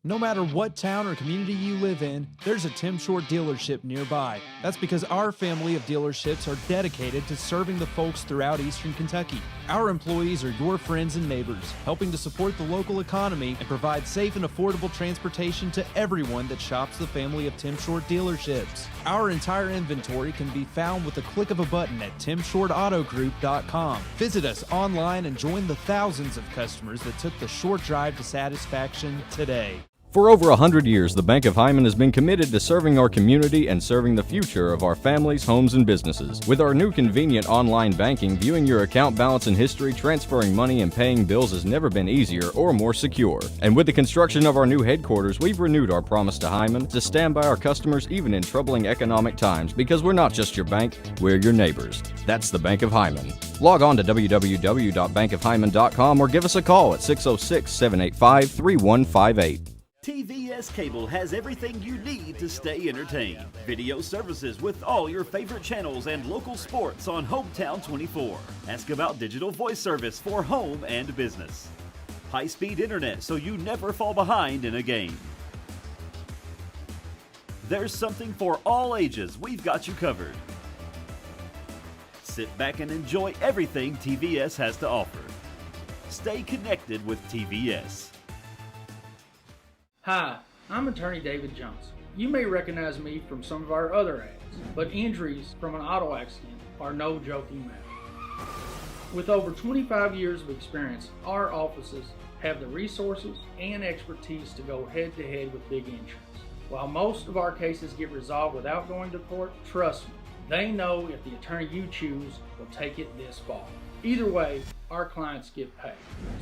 No matter what town or community you live in, there's a Tim Short dealership nearby. That's because our family of dealerships are dedicated to serving the folks throughout Eastern Kentucky. Our employees are your friends and neighbors, helping to support the local economy and provide safe and affordable transportation to everyone that shops the family of Tim Short dealerships. Our entire inventory can be found with the click of a button at timshortautogroup.com. Visit us online and join the thousands of customers that took the short drive to satisfaction today. For over 100 years, the Bank of Hyman has been committed to serving our community and serving the future of our families, homes, and businesses. With our new convenient online banking, viewing your account balance and history, transferring money, and paying bills has never been easier or more secure. And with the construction of our new headquarters, we've renewed our promise to Hyman to stand by our customers even in troubling economic times, because we're not just your bank, we're your neighbors. That's the Bank of Hyman. Log on to www.bankofhyman.com or give us a call at 606-785-3158. TVS Cable has everything you need to stay entertained. Video services with all your favorite channels and local sports on Hometown 24. Ask about digital voice service for home and business. High-speed internet so you never fall behind in a game. There's something for all ages. We've got you covered. Sit back and enjoy everything TVS has to offer. Stay connected with TVS. Hi, I'm attorney David Johnson. You may recognize me from some of our other ads, but injuries from an auto accident are no joking matter. With over 25 years of experience, our offices have the resources and expertise to go head-to-head with big insurance. While most of our cases get resolved without going to court, trust me, they know if the attorney you choose will take it this far. Either way, our clients get paid.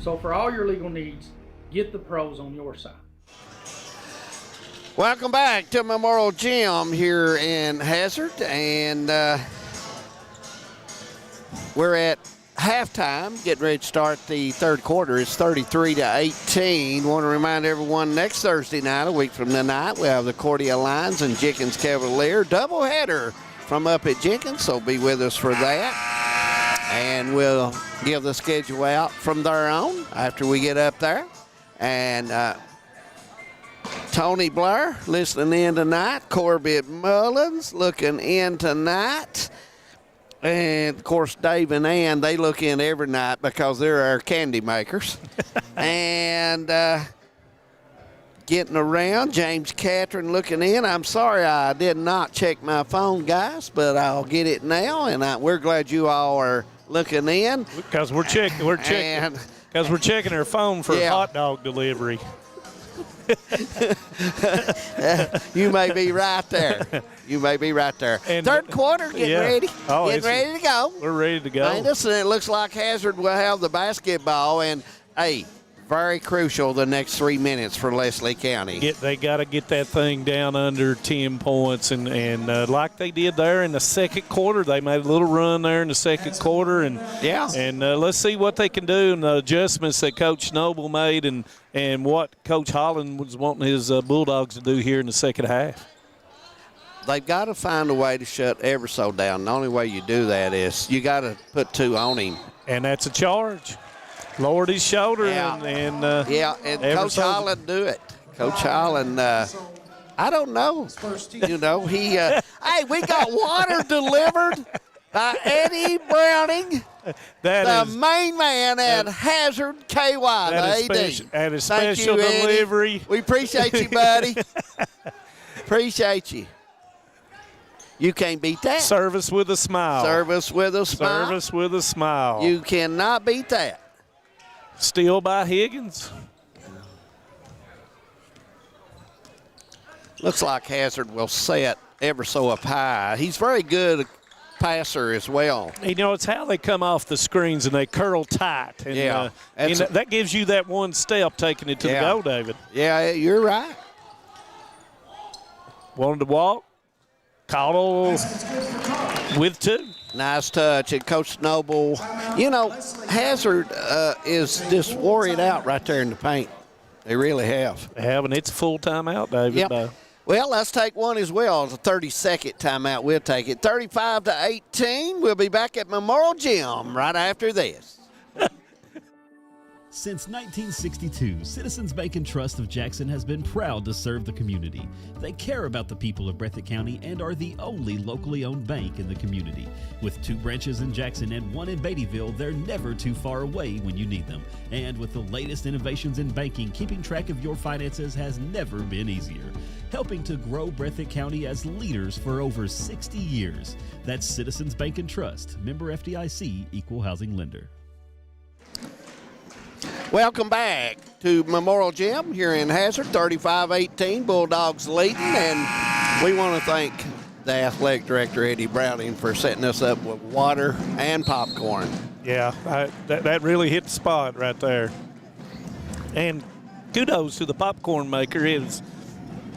So for all your legal needs, get the pros on your side. Welcome back to Memorial Gym here in Hazard, and we're at halftime, getting ready to start the third quarter. It's 33-18. Want to remind everyone, next Thursday night, a week from tonight, we have the Cordia Lions and Jenkins Cavalier doubleheader from up at Jenkins, so be with us for that. And we'll give the schedule out from there on after we get up there. And Tony Blair listening in tonight. Corbett Mullins looking in tonight. And, of course, Dave and Ann, they look in every night because they're our candy makers. And getting around, James Catron looking in. I'm sorry I did not check my phone, guys, but I'll get it now. And we're glad you all are looking in. Because we're checking our phone for hot dog delivery. You may be right there. You may be right there. And third quarter, getting ready. Getting ready to go. We're ready to go. And it looks like Hazard will have the basketball. And, hey, very crucial the next 3 minutes for Leslie County. They got to get that thing down under 10 points. And like they did there in the second quarter, they made a little run there in the second quarter. And let's see what they can do and the adjustments that Coach Noble made and what Coach Holland was wanting his Bulldogs to do here in the second half. They've got to find a way to shut Everso down. The only way you do that is you got to put two on him. And that's a charge. Lowered his shoulder and Coach Holland do it. Coach Holland, I don't know. You know, he hey, we got water delivered by Eddie Browning, the main man at Hazard KY, the AD. And a special delivery. We appreciate you, buddy. Appreciate you. You can't beat that. Service with a smile. Service with a smile. Service with a smile. You cannot beat that. Steal by Higgins. Looks like Hazard will set ever so up high. He's very good passer as well. You know, it's how they come off the screens and they curl tight. And, that gives you that one step taking it to the goal, David. Yeah, you're right. Wanted to walk. Caudill with 2. Nice touch. And Coach Noble, you know, Hazard is just wore it out right there in the paint. They really have. They have, and it's a full timeout, David. Yep. Well, let's take one as well. It's a 30-second timeout. We'll take it. 35-18. We'll be back at Memorial Gym right after this. Since 1962, Citizens Bank and Trust of Jackson has been proud to serve the community. They care about the people of Breathitt County and are the only locally owned bank in the community. With 2 branches in Jackson and 1 in Beattyville, they're never too far away when you need them. And with the latest innovations in banking, keeping track of your finances has never been easier. Helping to grow Breathitt County as leaders for over 60 years. That's Citizens Bank and Trust, member FDIC, equal housing lender. Welcome back to Memorial Gym here in Hazard, 35-18, Bulldogs leading, and we want to thank the athletic director, Eddie Browning, for setting us up with water and popcorn. Yeah, that really hit the spot right there. And kudos to the popcorn maker. It's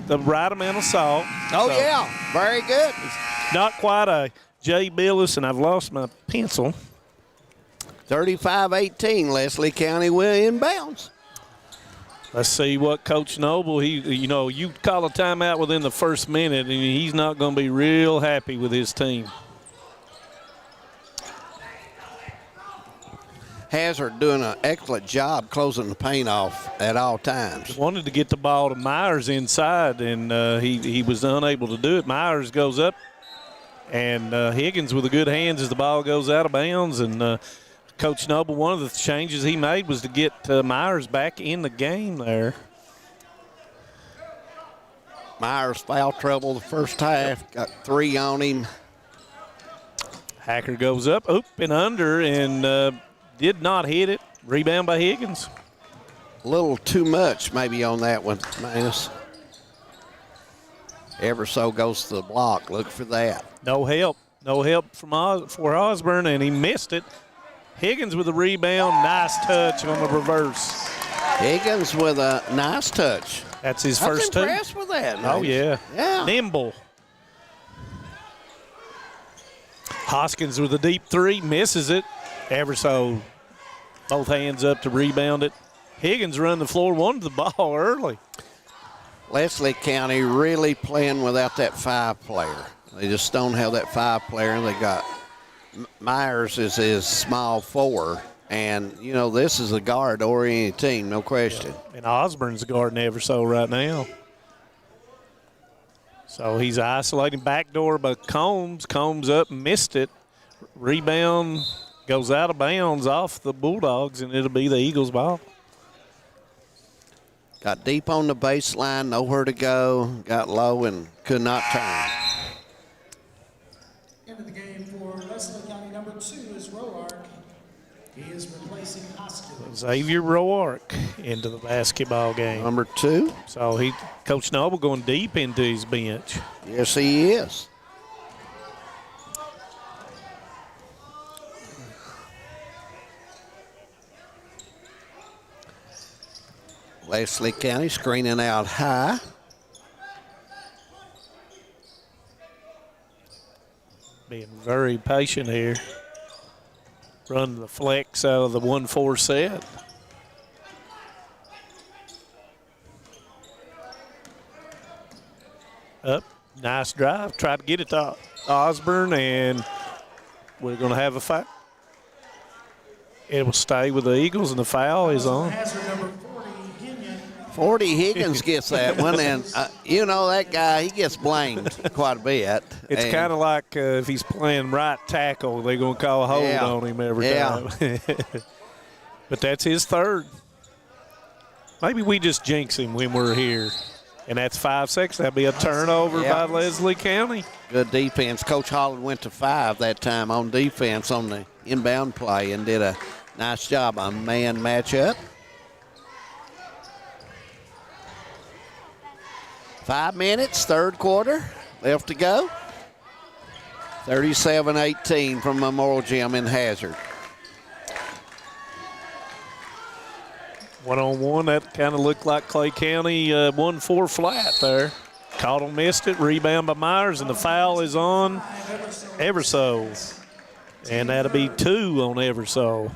the right amount of salt. Oh, yeah, very good. It's not quite a J. Billis, and I've lost my pencil. 35-18, Leslie County will inbounds. Let's see what Coach Noble, you call a timeout within the first minute, and he's not going to be real happy with his team. Hazard doing an excellent job closing the paint off at all times. Wanted to get the ball to Myers inside, and he was unable to do it. Myers goes up, and Higgins with the good hands as the ball goes out of bounds, and Coach Noble, one of the changes he made was to get Myers back in the game there. Myers foul trouble the first half, got 3 on him. Hacker goes up, and under, and did not hit it. Rebound by Higgins. A little too much maybe on that one, Manus. Everso goes to the block. Look for that. No help. No help for Osborne, and he missed it. Higgins with a rebound. Nice touch on the reverse. Higgins with a nice touch. That's his first touch. I was impressed with that. Oh, yeah. Yeah. Nimble. Hoskins with a deep 3. Misses it. Everso both hands up to rebound it. Higgins run the floor, wanted the ball early. Leslie County really playing without that 5 player. They just don't have that 5 player. They got Myers is his small 4, and this is a guard-oriented team, no question. Yeah. And Osborne's guarding Everso right now. So he's isolating backdoor by Combs. Combs up, missed it. Rebound goes out of bounds off the Bulldogs, and it'll be the Eagles' ball. Got deep on the baseline, nowhere to go, got low and could not turn. Into the game for Leslie County, number 2 is Roark. He is replacing Hoskins. Xavier Roark into the basketball game. Number 2. So Coach Noble going deep into his bench. Yes, he is. Leslie County screening out high. Being very patient here. Running the flex out of the 1-4 set. Up, nice drive. Tried to get it to Osborne, and we're going to have a foul. It will stay with the Eagles, and the foul is on. 40 Higgins gets that one, and that guy, he gets blamed quite a bit. It's kind of like if he's playing right tackle, they're going to call a hold on him every time. But that's his 3rd. Maybe we just jinx him when we're here. And that's 5 seconds. That'll be a turnover by Leslie County. Good defense. Coach Holland went to 5 that time on defense on the inbound play and did a nice job on man matchup. 5 minutes, 3rd quarter, left to go. 37-18 from Memorial Gym in Hazard. 1-on-1, that kind of looked like Clay County 1-4 flat there. Caudle missed it. Rebound by Myers, and the foul is on Everso. And that'll be 2 on Everso.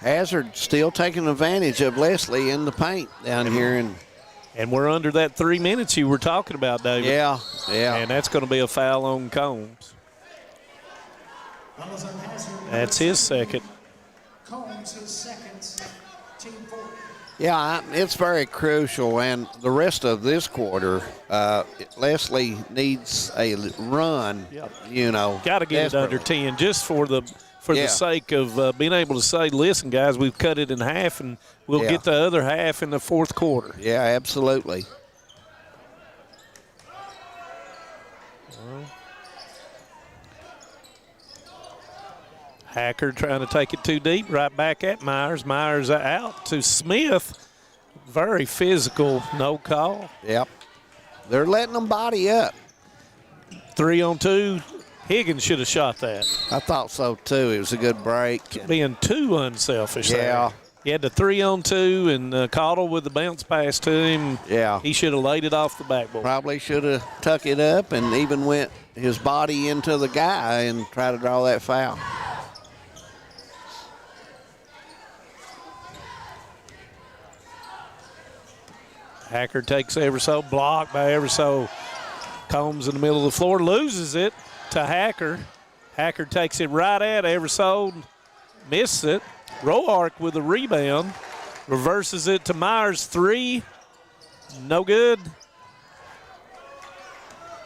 Hazard still taking advantage of Leslie in the paint down here. And we're under that 3 minutes you were talking about, David. Yeah. And that's going to be a foul on Combs. That's his second. Combs, his second, team 4. Yeah, it's very crucial. And the rest of this quarter, Leslie needs a run, you know. Got to get it under 10 just for the sake of being able to say, listen, guys, we've cut it in half, and we'll get the other half in the fourth quarter. Yeah, absolutely. Hacker trying to take it too deep, right back at Myers. Myers out to Smith. Very physical, no call. Yep. They're letting them body up. 3-on-2. Higgins should have shot that. I thought so, too. It was a good break. Being too unselfish there. Yeah. He had the 3-on-2 and Caudle with the bounce pass to him. Yeah. He should have laid it off the backboard. Probably should have tucked it up and even went his body into the guy and tried to draw that foul. Hacker takes Everso, blocked by Everso. Combs in the middle of the floor, loses it to Hacker. Hacker takes it right at Everso, misses it. Roark with the rebound, reverses it to Myers, 3, no good.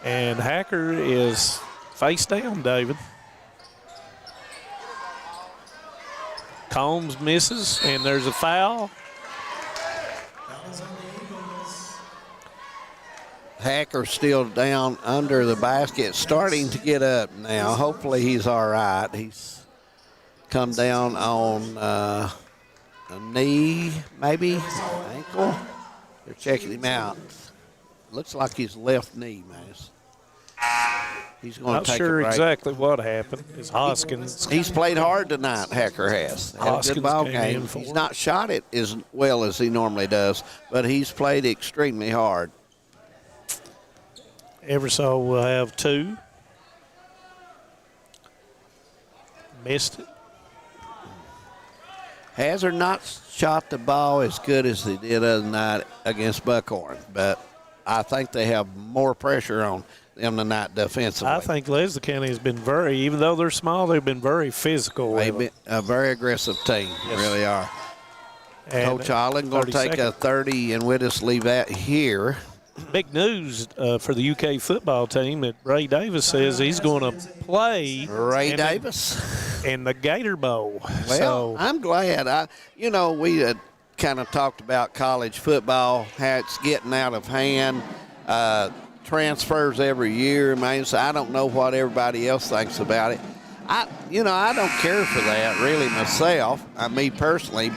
And Hacker is face down, David. Combs misses, and there's a foul. Hacker still down under the basket, starting to get up now. Hopefully he's all right. He's come down on a knee, maybe, ankle. They're checking him out. Looks like his left knee, man. He's going to take a break. Not sure exactly what happened. It's Hoskins. He's played hard tonight, Hacker has. Had a good ball game. He's not shot it as well as he normally does, but he's played extremely hard. Everso will have 2. Missed it. Hazard not shot the ball as good as they did other night against Buckhorn, but I think they have more pressure on them tonight defensively. I think Leslie County has been even though they're small, they've been very physical. They've been a very aggressive team, yes. Really are. And Coach Holland going to take a 30 and with us leave that here. Big news for the UK football team that Ray Davis says he's going to play. Ray Davis? In the Gator Bowl. Well, so, I'm glad. We had kind of talked about college football, how it's getting out of hand, transfers every year. Man, so I don't know what everybody else thinks about it. I don't care for that really myself, me personally,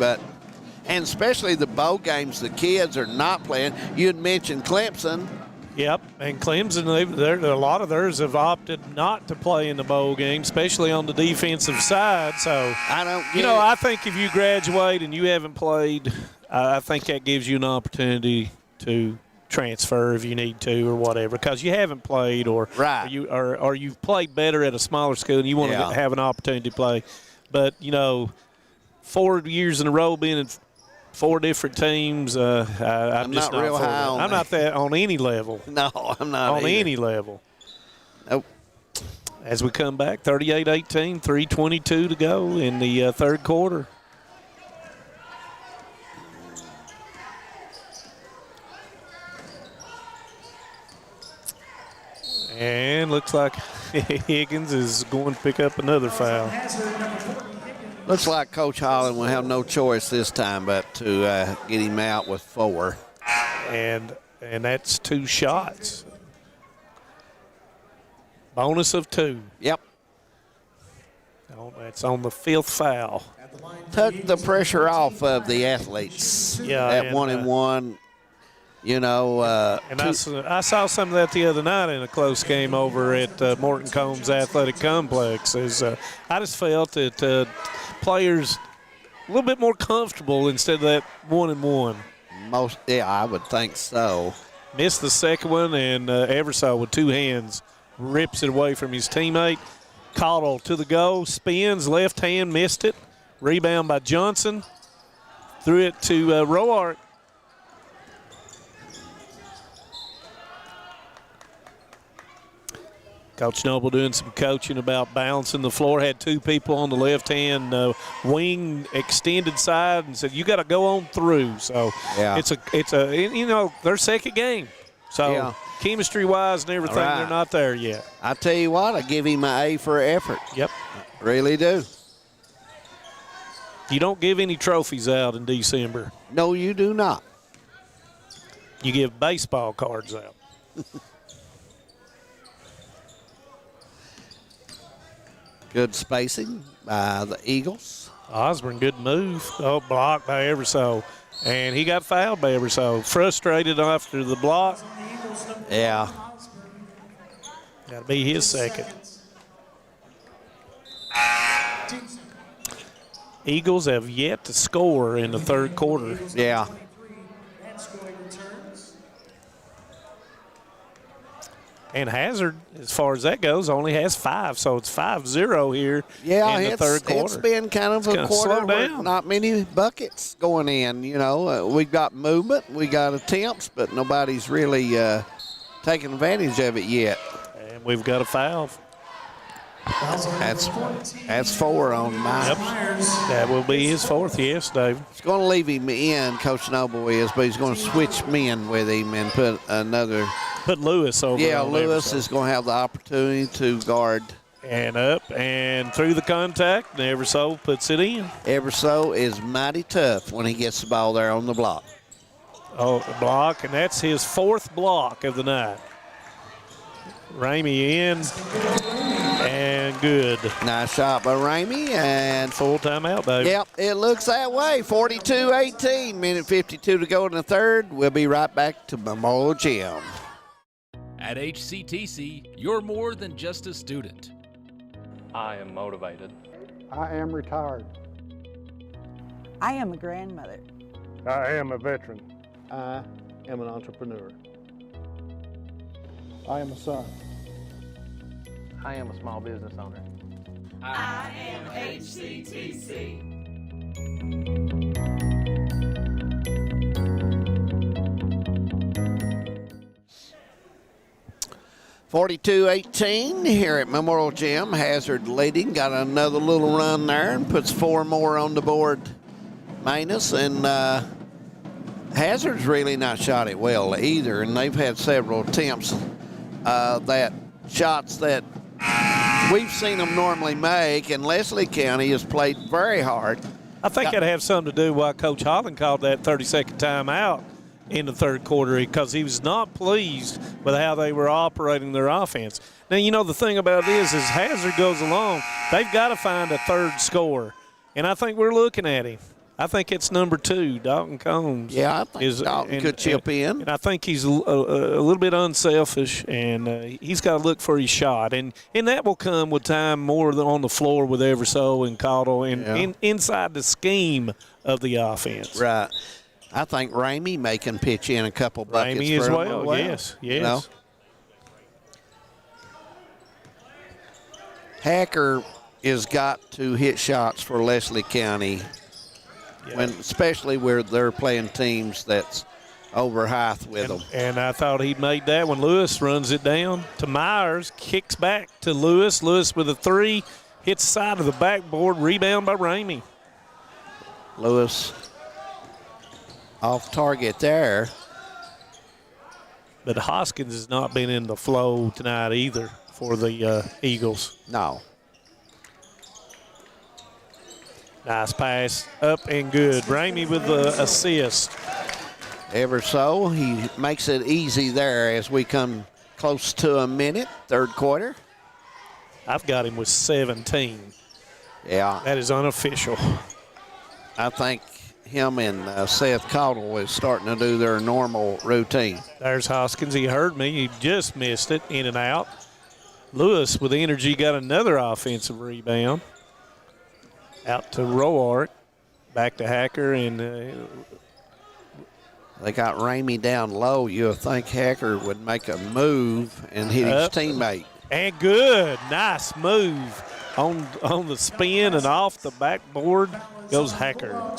and especially the bowl games the kids are not playing. You had mentioned Clemson. Yep, and Clemson, a lot of theirs have opted not to play in the bowl game, especially on the defensive side. So I think if you graduate and you haven't played, I think that gives you an opportunity to transfer if you need to or whatever, because you haven't played or you've played better at a smaller school and you want to have an opportunity to play. But 4 years in a row being in 4 different teams. I'm just not real high on. I'm not that on any level. No, I'm not on any level. Nope. As we come back, 38-18, 3:22 to go in the third quarter. And looks like Higgins is going to pick up another foul. Looks like Coach Holland will have no choice this time but to get him out with 4. And that's 2 shots. Bonus of 2. Yep. That's on the 5th foul. Took the pressure off of the athletes. Yeah. At 1-1. I saw some of that the other night in a close game over at Morton Combs Athletic Complex. I just felt that players a little bit more comfortable instead of that 1-1. I would think so. Missed the second one, and Eversole with two hands rips it away from his teammate. Cottle to the goal, spins, left hand, missed it. Rebound by Johnson. Threw it to Roark. Coach Noble doing some coaching about balancing the floor. Had two people on the left-hand wing, extended side, and said, you got to go on through. So it's a their second game. So chemistry-wise and everything, they're not there yet. I tell you what, I give him an A for effort. Yep. Really do. You don't give any trophies out in December. No, you do not. You give baseball cards out. Good spacing by the Eagles. Osborne, good move. Oh, blocked by Eversole. And he got fouled by Eversole. Frustrated after the block. Yeah. Got to be his second. Eagles have yet to score in the third quarter. Yeah. And Hazard, as far as that goes, only has 5, so it's 5-0 here in the third quarter. It's been kind of a quarter where not many buckets going in. You know, we've got movement, we got attempts, but nobody's really taking advantage of it yet. And we've got a foul. That's 4 on Myers. Yep. That will be his 4th, yes, David. He's going to leave him in, Coach Noble is, but he's going to switch men with him and put another. Put Lewis over. Yeah, Lewis is going to have the opportunity to guard. And up and through the contact, and Eversole puts it in. Eversole is mighty tough when he gets the ball there on the block. Oh, block, and that's his 4th block of the night. Ramey in, and good. Nice shot by Ramey, and full timeout, David. Yep, it looks that way. 42-18, minute 52 to go in the third. We'll be right back to Memorial Gym. At HCTC, you're more than just a student. I am motivated. I am retired. I am a grandmother. I am a veteran. I am an entrepreneur. I am a son. I am a small business owner. I am HCTC. 42-18 here at Memorial Gym. Hazard leading, got another little run there and puts 4 more on the board. Manus and Hazard's really not shot it well either, and they've had several attempts that shots that we've seen them normally make, and Leslie County has played very hard. I think that'd have something to do why Coach Holland called that 30-second timeout in the third quarter, because he was not pleased with how they were operating their offense. Now, you know, the thing about this is Hazard goes along, they've got to find a third scorer, and I think we're looking at him. I think it's number 2, Dalton Combs. Yeah, I think Dalton could chip in. And I think he's a little bit unselfish, and he's got to look for his shot. And that will come with time more on the floor with Eversole and Cottle and inside the scheme of the offense. Right. I think Ramey can pitch in a couple buckets Ramey for as him well, yes. You know? Hacker has got to hit shots for Leslie County, especially where they're playing teams that's over height with them. And I thought he made that when Lewis runs it down to Myers, kicks back to Lewis. Lewis with a 3, hits the side of the backboard, rebound by Ramey. Lewis off target there. But Hoskins has not been in the flow tonight either for the Eagles. No. Nice pass, up and good. Ramey with the assist. Eversole, he makes it easy there as we come close to a minute, third quarter. I've got him with 17. Yeah. That is unofficial. I think him and Seth Cottle is starting to do their normal routine. There's Hoskins. He heard me. He just missed it, in and out. Lewis with energy got another offensive rebound. Out to Roark. Back to Hacker, and They got Ramey down low. You would think Hacker would make a move and hit his teammate. And good. Nice move on the spin and off the backboard goes Hacker.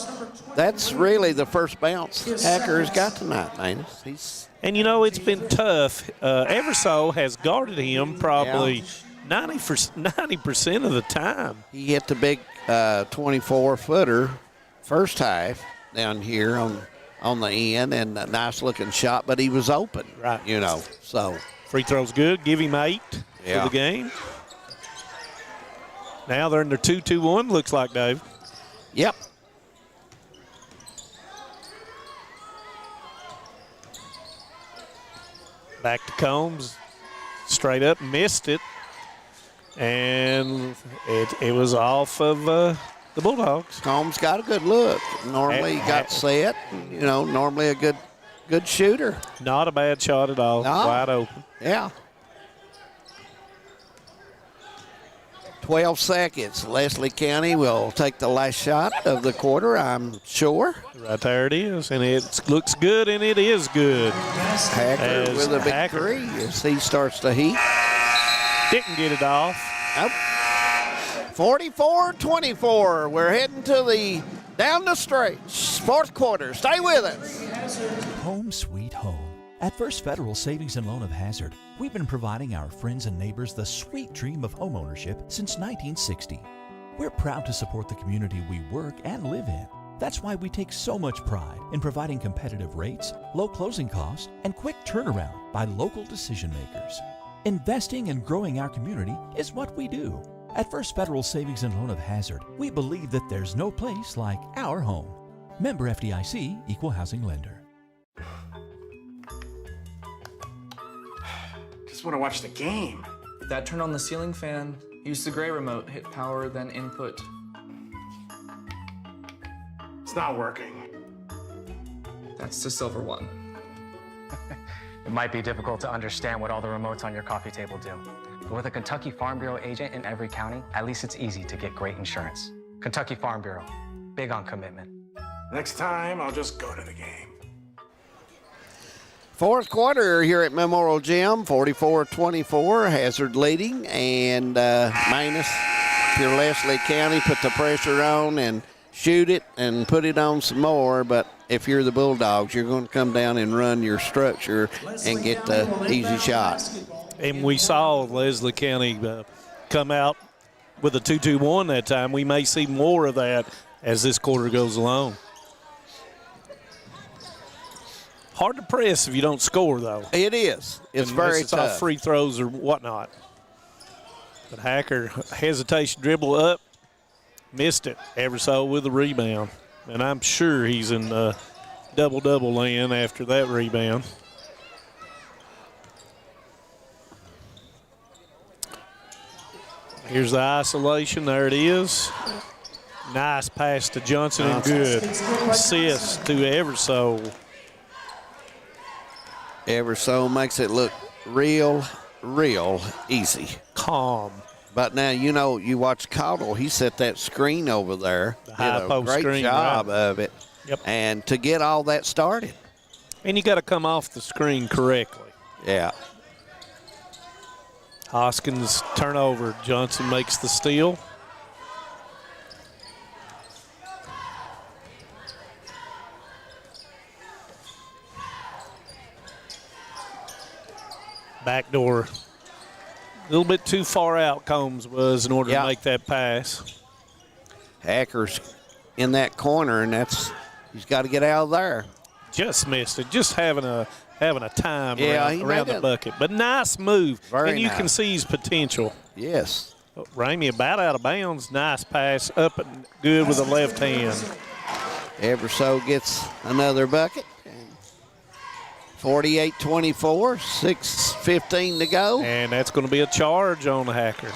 That's really the first bounce Hacker has got tonight, Manus. And, it's been tough. Everso has guarded him probably 90% of the time. He hit the big 24-footer first half down here on the end, and a nice-looking shot, but he was open, right? So free throw's good. Give him 8 for the game. Now they're in their 2-2-1, looks like, Dave. Yep. Back to Combs. Straight up, missed it. And it was off of the Bulldogs. Combs got a good look. Normally he got set. Normally a good shooter. Not a bad shot at all. No. Wide open. Yeah. 12 seconds. Leslie County will take the last shot of the quarter, I'm sure. Right there it is. And it looks good, and it is good. Hacker with a big three as he starts to heat. Didn't get it off. Nope. 44-24. We're heading to down the stretch. Fourth quarter. Stay with us. Home sweet home. At First Federal Savings and Loan of Hazard, we've been providing our friends and neighbors the sweet dream of homeownership since 1960. We're proud to support the community we work and live in. That's why we take so much pride in providing competitive rates, low closing costs, and quick turnaround by local decision makers. Investing and growing our community is what we do. At First Federal Savings and Loan of Hazard, we believe that there's no place like our home. Member FDIC, Equal Housing Lender. Just want to watch the game. That turn on the ceiling fan. Use the gray remote. Hit power, then input. It's not working. That's the silver one. It might be difficult to understand what all the remotes on your coffee table do. But with a Kentucky Farm Bureau agent in every county, at least it's easy to get great insurance. Kentucky Farm Bureau, big on commitment. Next time, I'll just go to the game. Fourth quarter here at Memorial Gym, 44-24, Hazard leading, and Manus, if you're Leslie County, put the pressure on and shoot it and put it on some more, but if you're the Bulldogs, you're going to come down and run your structure and get the easy shot. And we saw Leslie County come out with a 2-2-1 that time. We may see more of that as this quarter goes along. Hard to press if you don't score, though. It is. It's very tough. tough. Off free throws or whatnot. But Hacker, hesitation, dribble up, missed it. Everso with a rebound. And I'm sure he's in double-double land after that rebound. Here's the isolation. There it is. Nice pass to Johnson and good. Assist to Everso. Everso makes it look real easy. Calm. But now, you watch Caudill. He set that screen over there. The high post great screen, job right. of it. Yep. And to get all that started. And you got to come off the screen correctly. Yeah. Hoskins turnover. Johnson makes the steal. Backdoor. A little bit too far out Combs was in order to make that pass. Hacker's in that corner, and he's got to get out of there. Just missed it. Just having a time around the bucket. But nice move. Very you nice. can see his potential. Yes. Ramey about out of bounds. Nice pass up and good with the left hand. Everso gets another bucket. 48-24, 6:15 to go. And that's going to be a charge on the Hacker.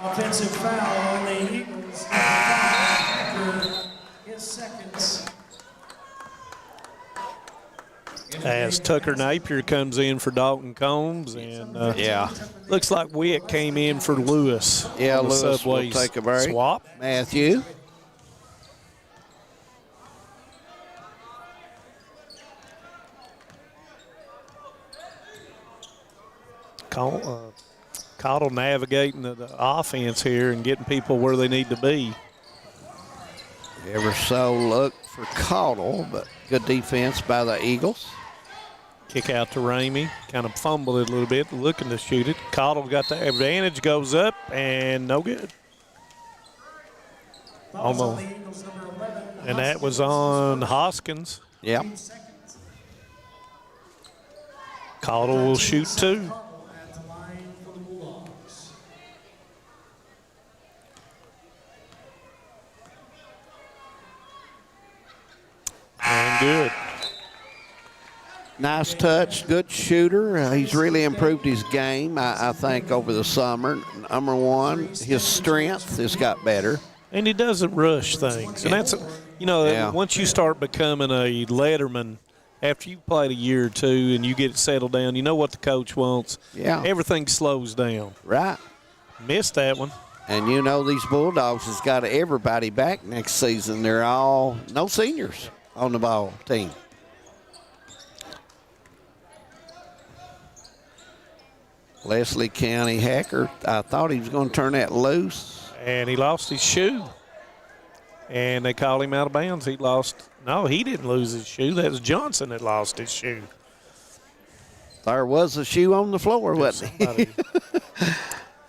Offensive foul on the Eagles. Hacker, his seconds. As Tucker Napier comes in for Dalton Combs. And looks like Witt came in for Lewis. Yeah, on the Lewis Subway will take a break. swap. Matthew. Cottle navigating the offense here and getting people where they need to be. Ever so look for Cottle, but good defense by the Eagles. Kick out to Ramey, kind of fumbled it a little bit, looking to shoot it. Cottle got the advantage, goes up, and no good. Almost. And that was on Hoskins. Yep. Cottle will shoot 2. And good. Nice touch, good shooter. He's really improved his game, I think, over the summer. Number one, his strength has got better. And he doesn't rush things. And that's, once you start becoming a letterman, after you've played a year or two and you get settled down, you know what the coach wants. Yeah. Everything slows down. Right. Missed that one. And these Bulldogs has got everybody back next season. They're all no seniors on the ball team. Leslie County Hacker, I thought he was going to turn that loose. And he lost his shoe. And they called him out of bounds. He didn't lose his shoe. That was Johnson that lost his shoe. There was a shoe on the floor, wasn't he?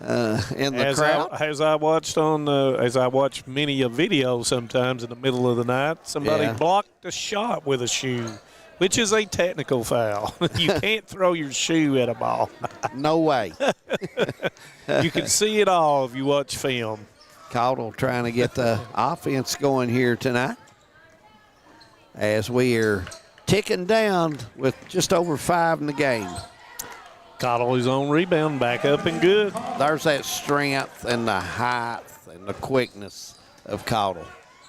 In the crowd. As I watch many a video sometimes in the middle of the night, somebody blocked a shot with a shoe, which is a technical foul. You can't throw your shoe at a ball. No way. You can see it all if you watch film. Cottle trying to get the offense going here tonight as we are ticking down with just over 5 in the game. Cottle his own rebound, back up and good. There's that strength and the height and the quickness of Cottle.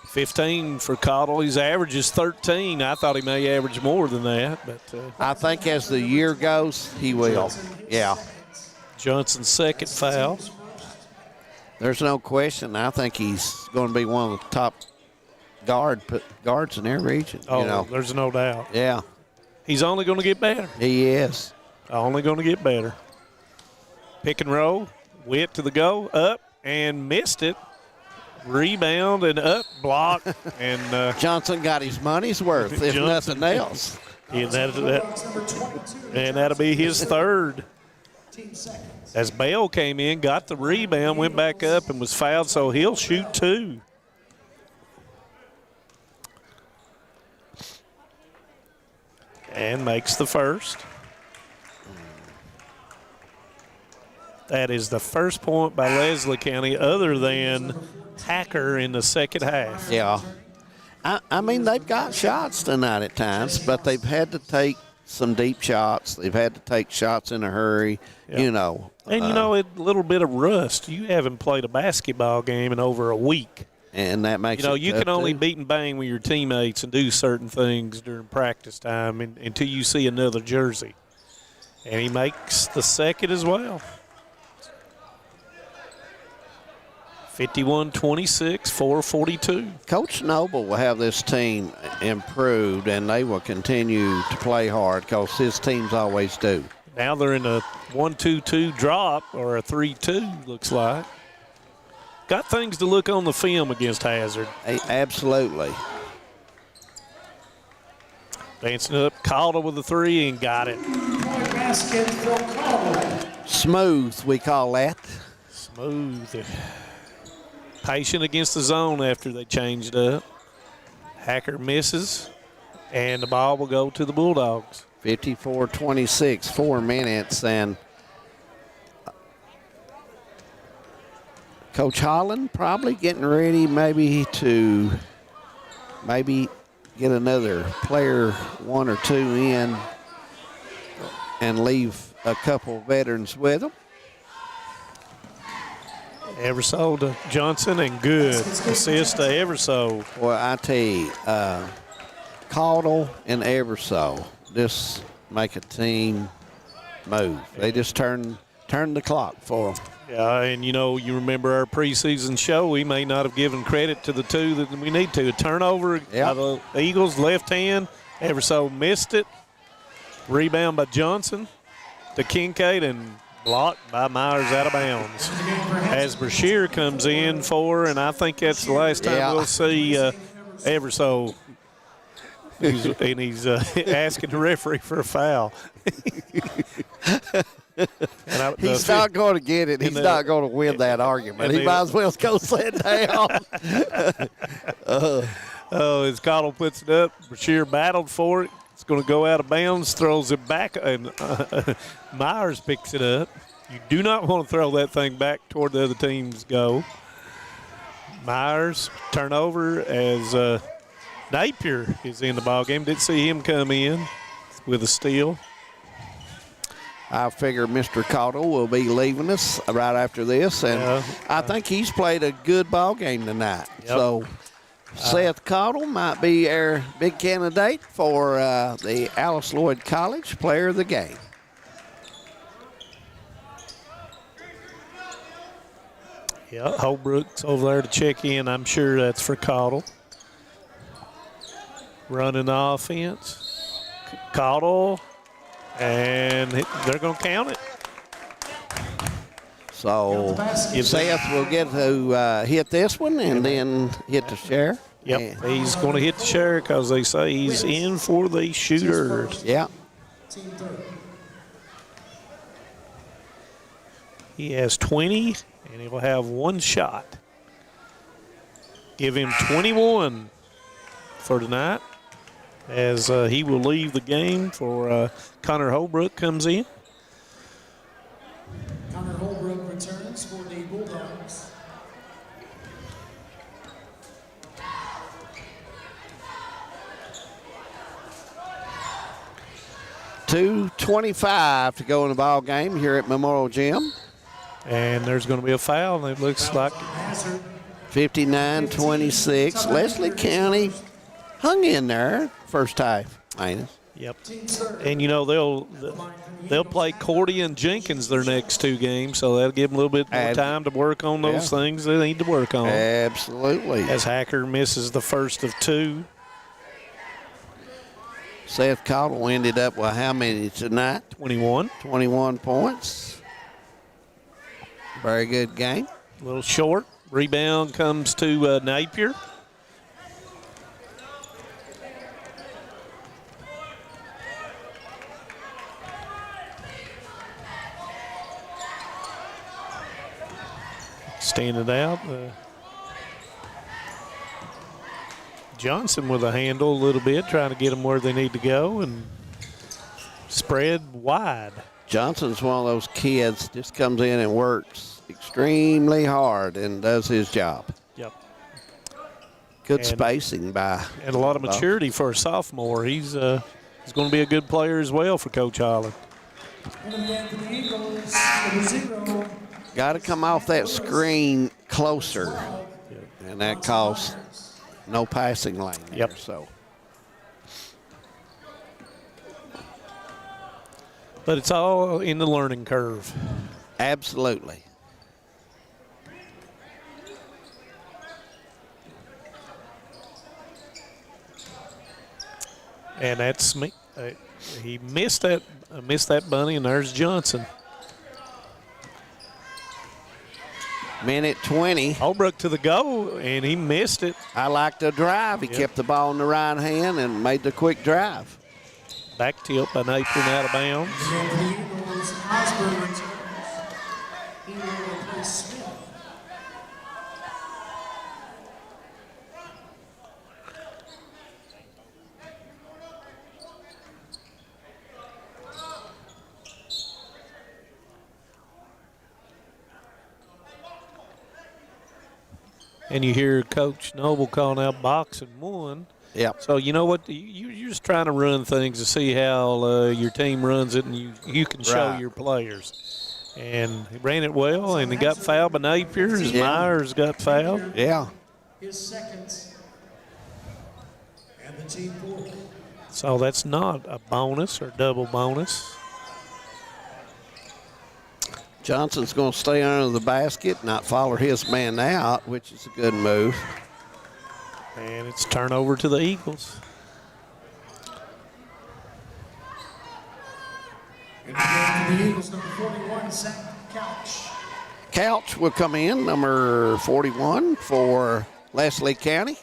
15 for Cottle. His average is 13. I thought he may average more than that, but I think as the year goes, he will. Yeah. Johnson's second foul. There's no question. I think he's going to be one of the top guards in their region. Oh, there's no doubt. Yeah. He's only going to get better. He is. Only going to get better. Pick and roll. Witt to the go. Up and missed it. Rebound and up, block. And Johnson got his money's worth, if nothing else. And that'll be his third. As Bell came in, got the rebound, went back up and was fouled, so he'll shoot 2. And makes the first. That is the first point by Leslie County other than Hacker in the second half. Yeah. I mean, they've got shots tonight at times, but they've had to take some deep shots. They've had to take shots in a hurry, And, a little bit of rust. You haven't played a basketball game in over a week. And that makes you can only beat and bang with your teammates and do certain things during practice time until you see another jersey. And he makes the second as well. 51-26, 4:42. Coach Noble will have this team improved, and they will continue to play hard because his teams always do. Now they're in a 1-2-2 drop, or a 3-2, looks like. Got things to look on the film against Hazard. Absolutely. Dancing up, Calder with the 3 and got it. Smooth, we call that. Smooth. Patient against the zone after they changed up. Hacker misses, and the ball will go to the Bulldogs. 54-26, 4 minutes, and Coach Holland probably getting ready to get another player, 1 or 2 in, and leave a couple veterans with them. Eversole to Johnson, and good assist to Eversole. Well, I tell you, Caudle and Eversole just make a team move. They just turn the clock for them. Yeah, and you remember our preseason show. We may not have given credit to the 2 that we need to. A turnover by the Eagles, left hand. Eversole missed it. Rebound by Johnson to Kincaid, and Blocked by Myers out of bounds. As Brashear comes in for, and I think that's the last time we'll see Everso. He's asking the referee for a foul. He's not going to get it. He's not going to win that argument. He might as well go sit down. As Cottle puts it up, Brashear battled for it. It's going to go out of bounds, throws it back, and Myers picks it up. You do not want to throw that thing back toward the other team's goal. Myers, turnover as Napier is in the ballgame. Didn't see him come in with a steal. I figure Mr. Cottle will be leaving us right after this, and I think he's played a good ball game tonight. Yep. So Seth Cottle might be our big candidate for the Alice Lloyd College Player of the Game. Yeah, Holbrook's over there to check in. I'm sure that's for Cottle. Running the offense. Cottle, and they're going to count it. So Seth will get to hit this one and then hit the share. Yep, he's going to hit the share because they say he's in for the shooters. Yeah. He has 20, and he will have one shot. Give him 21 for tonight as he will leave the game for Connor Holbrook comes in. Connor Holbrook returns for the Bulldogs. .225 to go in the ball game here at Memorial Gym. And there's going to be a foul, and it looks like 59-26. Leslie County hung in there first half. Yep. And, you know, they'll play Cordy and Jenkins their next two games, so that'll give them a little bit more time to work on those things they need to work on. Absolutely. As Hacker misses the first of two. Seth Cottle ended up with how many tonight? 21. 21 points. Very good game. A little short. Rebound comes to Napier. Standing out. Johnson with a handle a little bit, trying to get them where they need to go and spread wide. Johnson's one of those kids, just comes in and works extremely hard and does his job. Yep. Good spacing by. And a lot of maturity for a sophomore. He's going to be a good player as well for Coach Holland. Got to come off that screen closer, and that costs no passing lane. Yep. So. But it's all in the learning curve. Absolutely. And that's me. He missed that bunny, and there's Johnson. Minute 20. Holbrook to the goal, and he missed it. I like the drive. He kept the ball in the right hand and made the quick drive. Back tilt by Napier out of bounds. He will replace Smith. And you hear Coach Noble calling out box and one. Yeah. So you know what? You're just trying to run things to see how your team runs it, and you can show your players. And he ran it well, and he got fouled by Napier. Myers got fouled. Yeah. His seconds. And the team fourth. So that's not a bonus or double bonus. Johnson's going to stay under the basket, not follow his man out, which is a good move. And it's turnover to the Eagles. And the Eagles, number 41, Isaac Couch. Couch will come in, number 41 for Leslie County.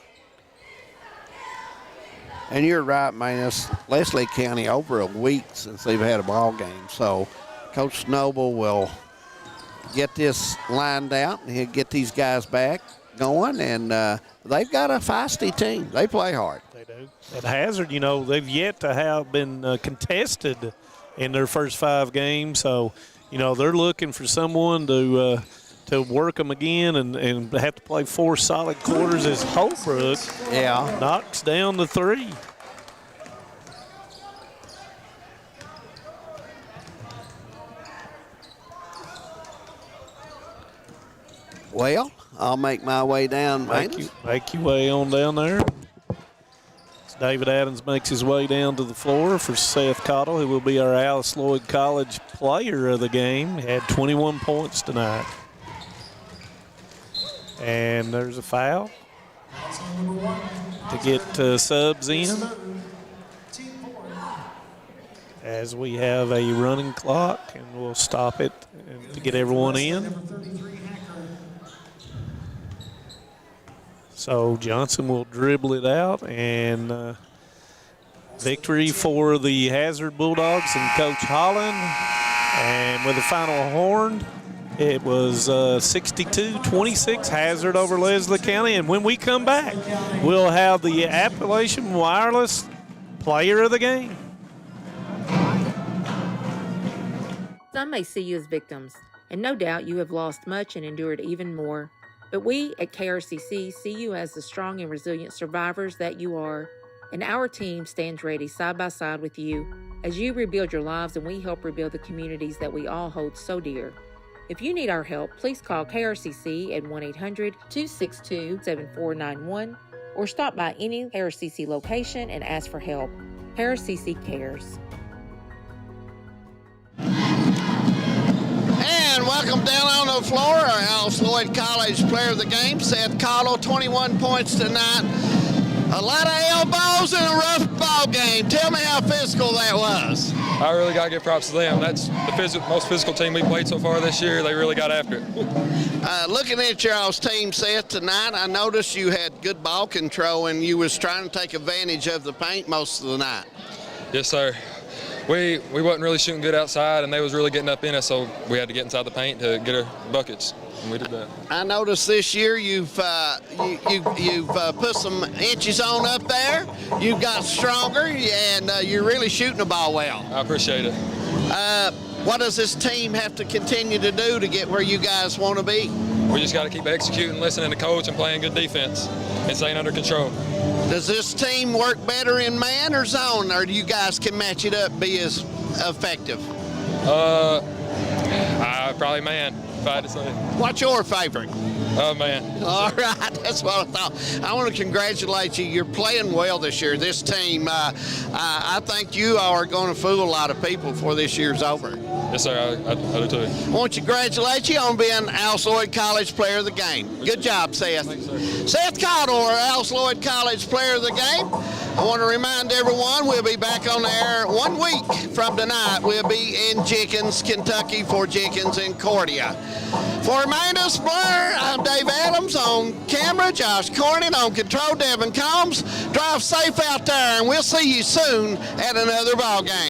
And you're right, man, it's Leslie County over a week since they've had a ball game. So Coach Noble will get this lined out and he'll get these guys back going. And they've got a feisty team. They play hard. They do. At Hazard, you know, they've yet to have been contested in their first 5 games. So, you know, they're looking for someone to work them again and have to play 4 solid quarters as Holbrook knocks down the 3. Well, I'll make my way down. Make your way on down there. As David Adams makes his way down to the floor for Seth Cottle, who will be our Alice Lloyd College player of the game. He had 21 points tonight. And there's a foul to get subs in as we have a running clock, and we'll stop it to get everyone in. So Johnson will dribble it out, and victory for the Hazard Bulldogs and Coach Holland. And with the final horn, it was 62-26 Hazard over Leslie County. And when we come back, we'll have the Appalachian Wireless Player of the Game. Some may see you as victims, and no doubt you have lost much and endured even more. But we at KRCC see you as the strong and resilient survivors that you are. And our team stands ready side by side with you as you rebuild your lives and we help rebuild the communities that we all hold so dear. If you need our help, please call KRCC at 1-800-262-7491 or stop by any KRCC location and ask for help. KRCC cares. And welcome down on the floor, our Alice Lloyd College player of the game, Seth Cottle, 21 points tonight. A lot of elbows and a rough ball game. Tell me how physical that was. I really got to give props to them. That's the most physical team we played so far this year. They really got after it. Looking at y'all's team, Seth, tonight, I noticed you had good ball control and you was trying to take advantage of the paint most of the night. Yes, sir. We wasn't really shooting good outside, and they was really getting up in us, so we had to get inside the paint to get our buckets, and we did that. I noticed this year you've put some inches on up there. You've got stronger, and you're really shooting the ball well. I appreciate it. What does this team have to continue to do to get where you guys want to be? We just got to keep executing, listening to coach, and playing good defense and staying under control. Does this team work better in man or zone, or do you guys can match it up, be as effective? Probably man, if I had to say. What's your favorite? Oh, man. All right, that's what I thought. I want to congratulate you. You're playing well this year. This team, I think you are going to fool a lot of people before this year's over. Yes, sir, I do too. I want to congratulate you on being Alice Lloyd College Player of the Game. Good job, Seth. Thanks, sir. Seth Cottle, our Alice Lloyd College Player of the Game. I want to remind everyone we'll be back on the air 1 week from tonight. We'll be in Jenkins, Kentucky for Jenkins and Cordia. For Amanda Splur, I'm Dave Adams on camera, Josh Corning on control, Devin Combs. Drive safe out there, and we'll see you soon at another ball game.